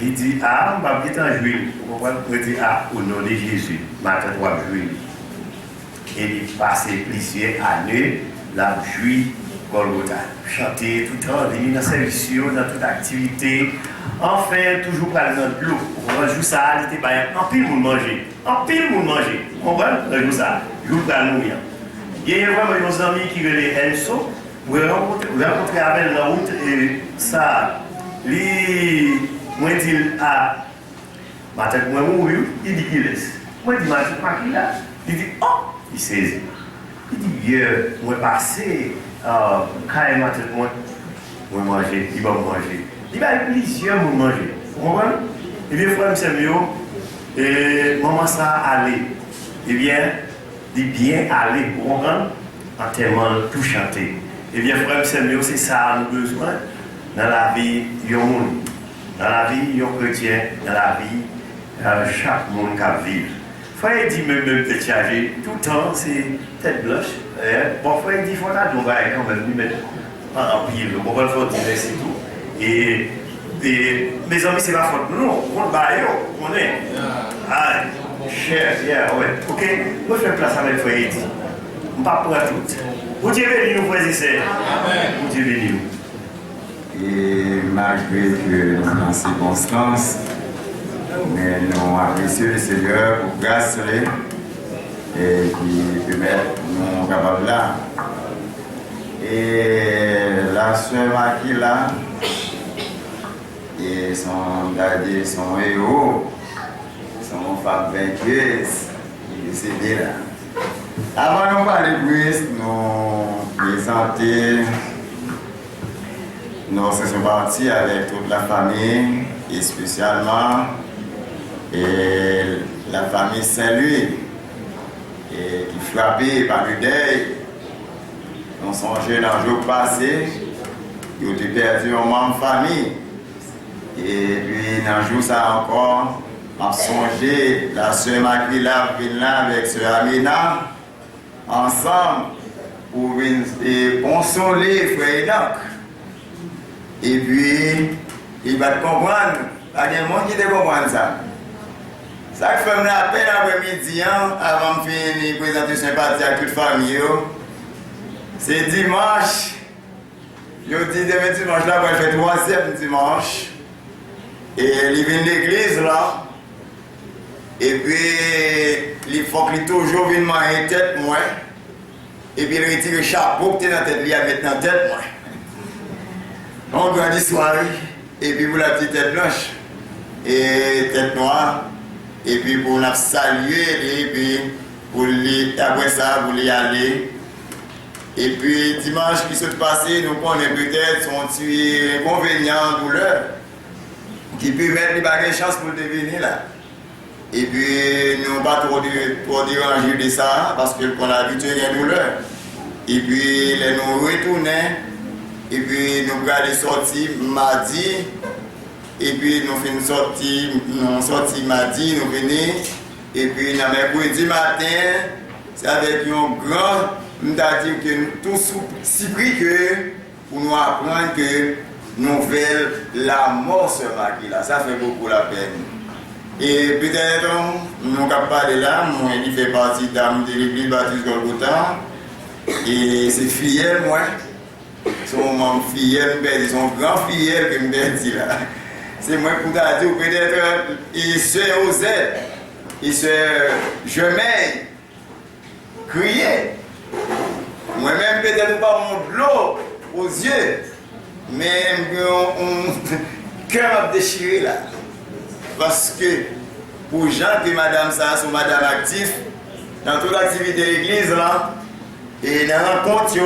il dit, ah, je vais bien jouer. Vous comprenez? Je dis, ah, au nom de Jésus, ma tante va jouer. Et il passe plusieurs années, la jouer Golgotha. Chanter tout le temps, venir dans service, dans toute activité. Enfin, toujours parler dans l'eau. On va jouer ça, il était en pile pour manger. En pile pour manger. On va jouer ça. Il va nous bien. Il y a vraiment des amis qui veulent les Enso. Vous rencontrez avec la route et ça, moi dit à ma tête, moi mourir, il dit qu'il laisse. Moi dis ma tête, pas qu'il a. Il dit, oh, il saisit. Il dit, moi passé, quand ma tête, moi manger, il va manger. Il va avoir plusieurs pour manger. Vous comprenez? Et bien, frère Samuel, et maman ça aller. Eh bien, dit bien aller, vous comprenez? En tellement tout chanter. Eh bien, frère Samuel, c'est ça nous besoin dans la vie du monde. Dans la vie du chrétien, dans la vie chaque monde qui vit. Frère dit même peut-être chargé, tout le temps c'est tête blanche. Bon, frère dit, il faut qu'on va quand même lui mettre en pile, on va le faire dire c'est tout. Et mes amis, c'est pas faute. Non, on va on est. Ah, cher, yeah, ouais. Ok, moi je fais place avec frère dit. On va pour tout. Vous Dieu béni nous, frères et sœurs. Vous Dieu béni nous. Et malgré que nous sommes en circonstances, mais nous apprécions le Seigneur pour grâce et qui permet nous capables là. Et la soeur Marie là, et son daddy, son héros, son femme vainqueuse, il est décédé là. Avant de parler plus, nous présenter nos sessions parties avec toute la famille, et spécialement la famille Saint-Louis, qui frappée par le deuil. On songeait dans le jour passé, ils ont perdu un membre de famille. Et puis dans le jour ça encore, on songeait la soeur Makila là avec soeur Amina, ensemble, pour venir consoler frère Enoch. Et puis, il va te comprendre, il y a des gens qui te comprennent ça. Ça fait me rappel après-midi, avant de finir présenter sympathie à toute la famille. C'est dimanche. Je dis demain dimanche là, on fait 3e dimanche. Et il vient de l'église là. Et puis, il faut qu'il toujours vienne manger tête moi. Et puis, il retire le chapeau que tu as dans la tête, il a mettre dans la tête moi. On grandit soirée, et puis pour la petite tête blanche, et tête noire, et puis pour la saluer, et puis pour après ça, pour y aller. Et puis dimanche qui s'est passé, nous connaissons peut-être son petit inconvénient, douleur, qui peut mettre les bagages chance pour devenir là. Et puis nous pas trop déranger de ça, parce qu'on a habitué à une douleur. Et puis nous retournons. Et puis nous allons sortir mardi. Et puis nous faisons sortir mardi, nous venons. Et puis dans mercredi matin, c'est avec un grand, nous avons dit que nous tous surpris que pour nous apprendre que nouvelle la mort se marque là. Ça fait beaucoup la peine. Et peut-être nous avons parlé là, moi il fait partie de l'église baptiste Golgotha. Et c'est fidèle moi. Son membre fidèle, son grand fidèle que je dis là. C'est moi pour dire peut-être et sœur Osette, et sœur Jemaine, crier. Moi-même peut-être pas mon l'eau aux yeux, mais mon cœur a déchiré là. Parce que pour gens que madame ça, sont madame active, dans toute l'activité de l'église là, et dans la rencontre,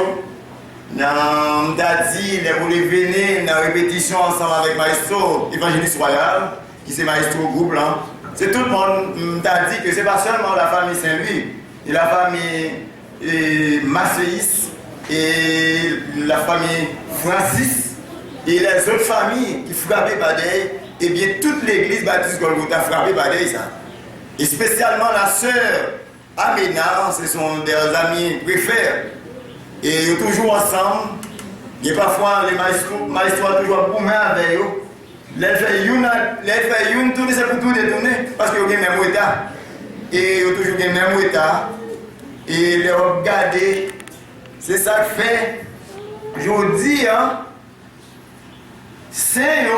on a dit, les voulez venir dans la répétition ensemble avec Maestro Évangéliste Royal, qui c'est Maestro groupe là. C'est tout le monde t'a dit que c'est pas seulement la famille Saint-Louis, et la famille Masséis, et la famille Francis, et les autres familles qui frappaient par des, et bien toute l'église baptiste Golgotha frappée par des ça. Et spécialement la sœur Amina, ce sont des amis préférés. Et ils sont toujours ensemble. Et parfois, les maestros sont toujours pour moi avec eux. Les fait une tourner, c'est pour tout détourner. Parce qu'ils ont le même état. Et ils ont toujours le même état. Et les regarder, c'est ça que fait. je dis, hein, saint,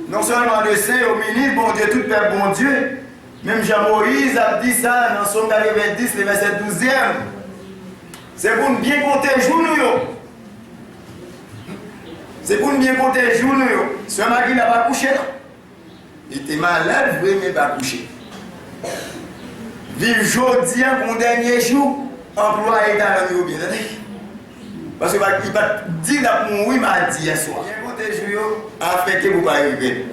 non seulement le saint, au ministre, bon Dieu, tout peuple, bon Dieu. Même Jean-Moïse a dit ça dans Somme 90, le verset 12e. C'est pour nous bien compter les jours, nous. C'est pour nous bien compter les jours, nous. Ce mari n'a pas couché. Il était malade, oui, mais pas couché. Vive aujourd'hui, pour le dernier jour, employé dans le bien. Parce qu'il va dire pour moi, il m'a dit hier soir. Bien compter les jours, afin que vous ne pas arriver.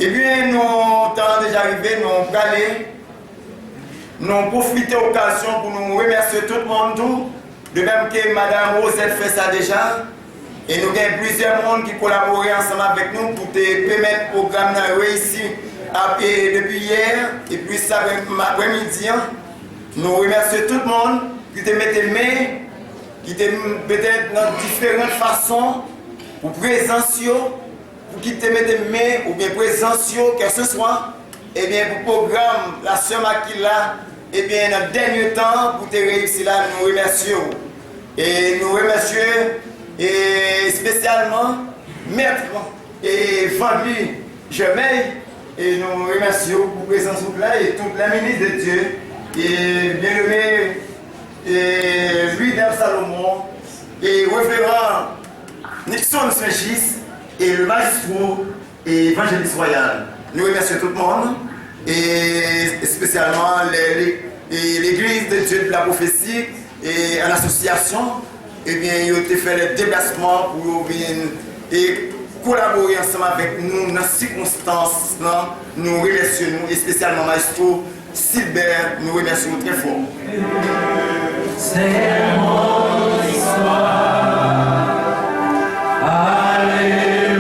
Et bien, nous sommes déjà arrivés, nous allons nous profiter de l'occasion pour nous remercier tout le monde, de même que Mme Rosette fait ça déjà. Et nous avons plusieurs monde qui collaborent ensemble avec nous pour permettre le programme de réussir depuis hier. Et puis ça, après-midi, nous remercions tout le monde qui te met main, qui te peut-être dans différentes façons pour présenter. Pour qui te mette main ou bien présence, que ce soit, et bien pour le programme, la sœur Makila, et bien dans le dernier temps, pour te réussir là, nous remercions. Et nous remercions et spécialement Maître et Vendry Germain, et nous remercions pour la présence là et toute la ministre de Dieu, et bien-aimé Louis-Dave Salomon, et référent Nixon Saint-Gis, et le magistrat et évangéliste royal. Nous remercions tout le monde et spécialement l'église de Dieu de la prophétie et l'association. Eh bien, ils ont fait les déplacements pour venir et collaborer ensemble avec nous dans ces circonstances. Nous remercions et spécialement magistrat Sylbert, nous remercions très fort. C'est mon histoire. Alléluia.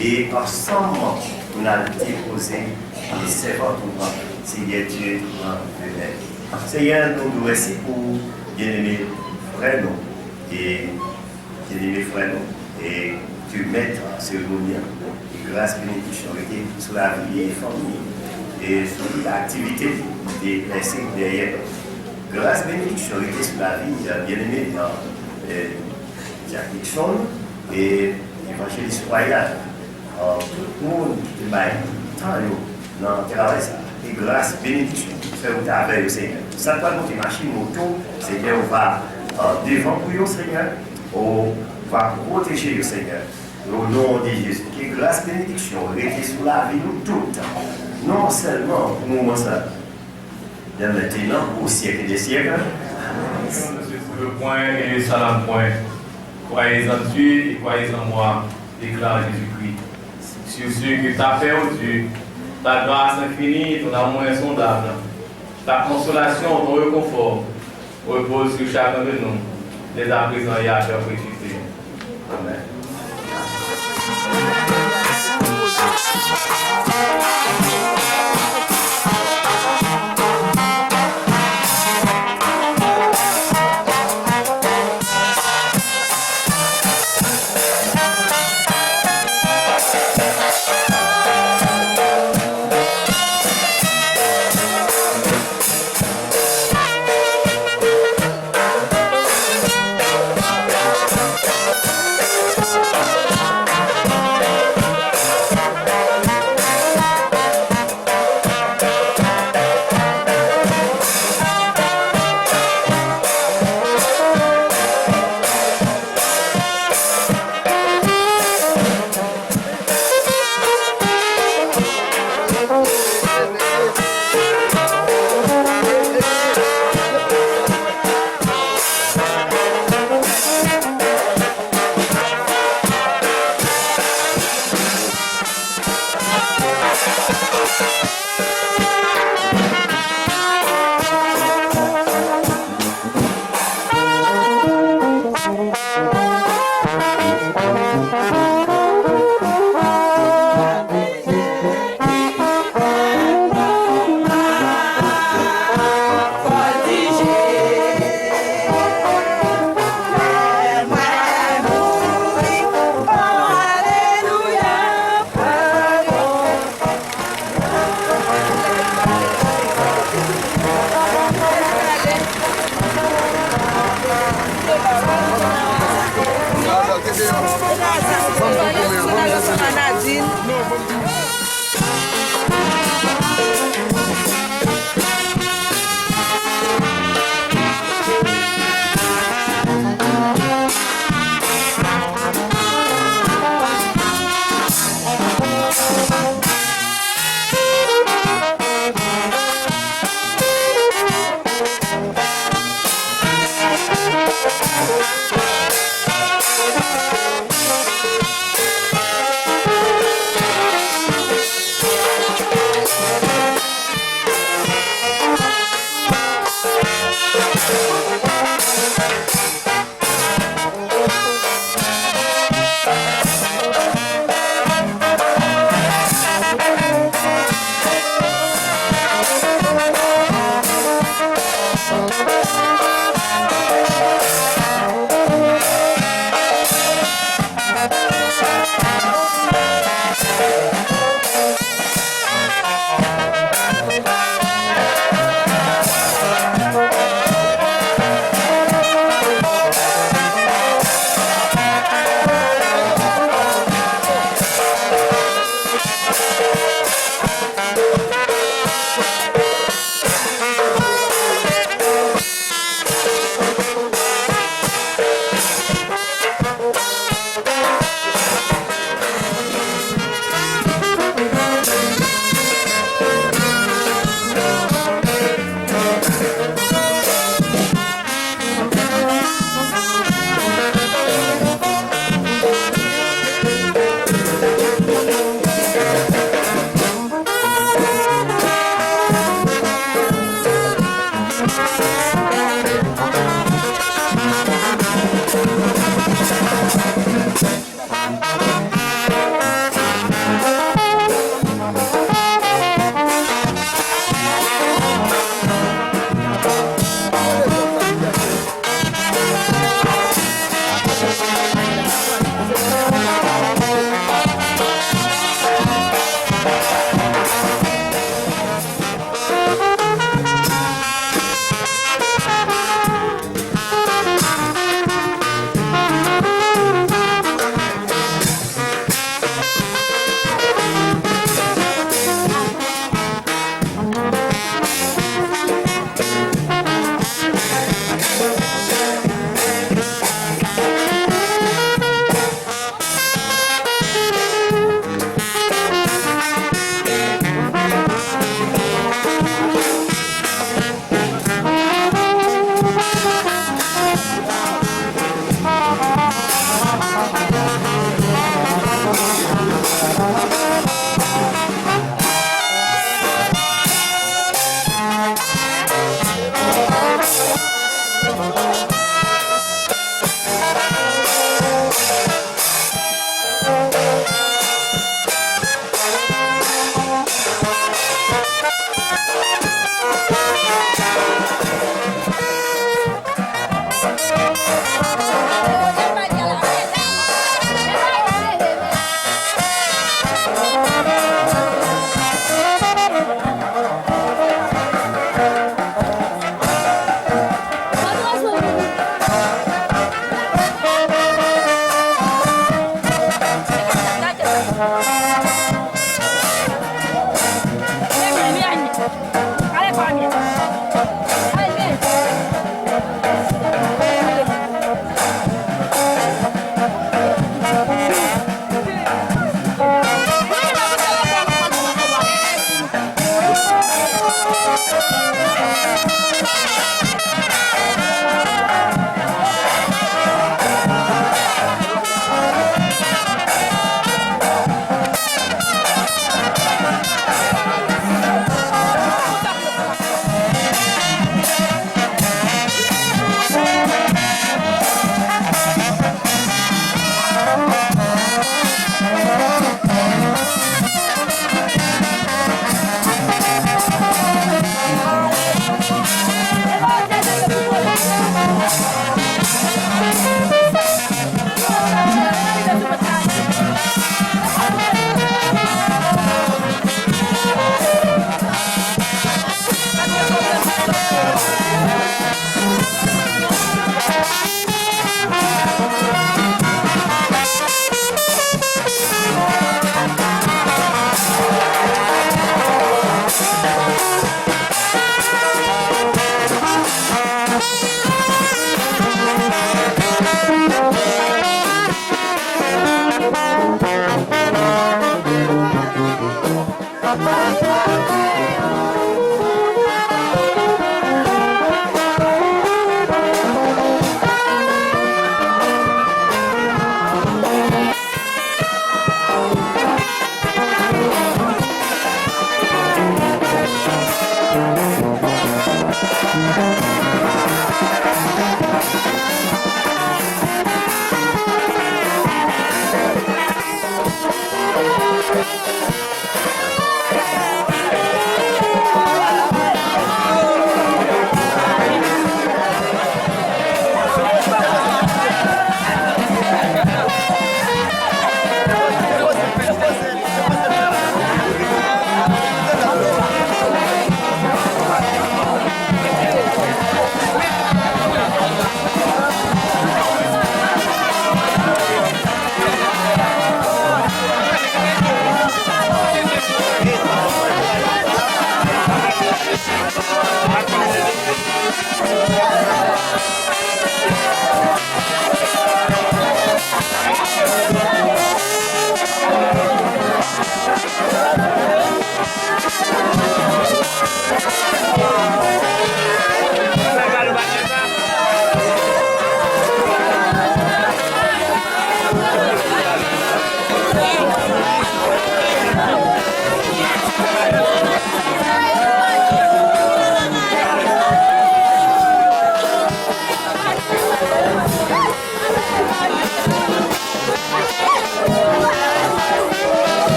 Et ensemble, on a déposé les servants pour Seigneur Dieu lui-même. Seigneur, nous nous remercions pour bien-aimés frères et bien-aimés frères et tu mettes ce mouvement et grâce bénédiction sur la vie des familles et sur l'activité des blessés derrière. Grâce bénédiction sur la vie bien-aimés Jack Nixon et évangéliste royal. Tout le monde qui m'a dans le travail, et grâce, bénédiction, faire au travail au Seigneur. Ça ne va pas monter machine moto, Seigneur, on va devant pour le Seigneur, on va protéger le Seigneur. Au nom de Jésus, que grâce, bénédiction, rester sur la vie nous toutes. Non seulement pour nous, ça, bien maintenant, au siècle des siècles. Le point et le salam point. Croyez en Dieu et croyez en moi, déclare Jésus-Christ. Sur ce que tu as fait au Dieu, ta grâce infinie, ton amour insondable, ta consolation, ton réconfort, repose sur chacun de nous, dès à présent et à perpétuité. Amen.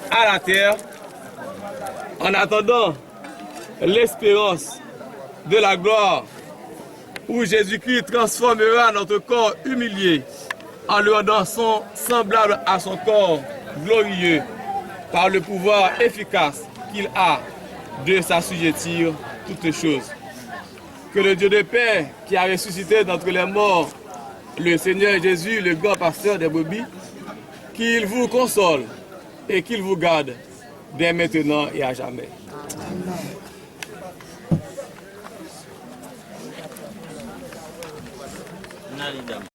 À la terre, en attendant l'espérance de la gloire où Jésus-Christ transformera notre corps humilié en le rendant semblable à son corps glorieux par le pouvoir efficace qu'il a de s'assujettir toutes choses. Que le Dieu de paix qui a ressuscité d'entre les morts le Seigneur Jésus, le grand pasteur des brebis, qu'il vous console et qu'il vous garde dès maintenant et à jamais. Amen.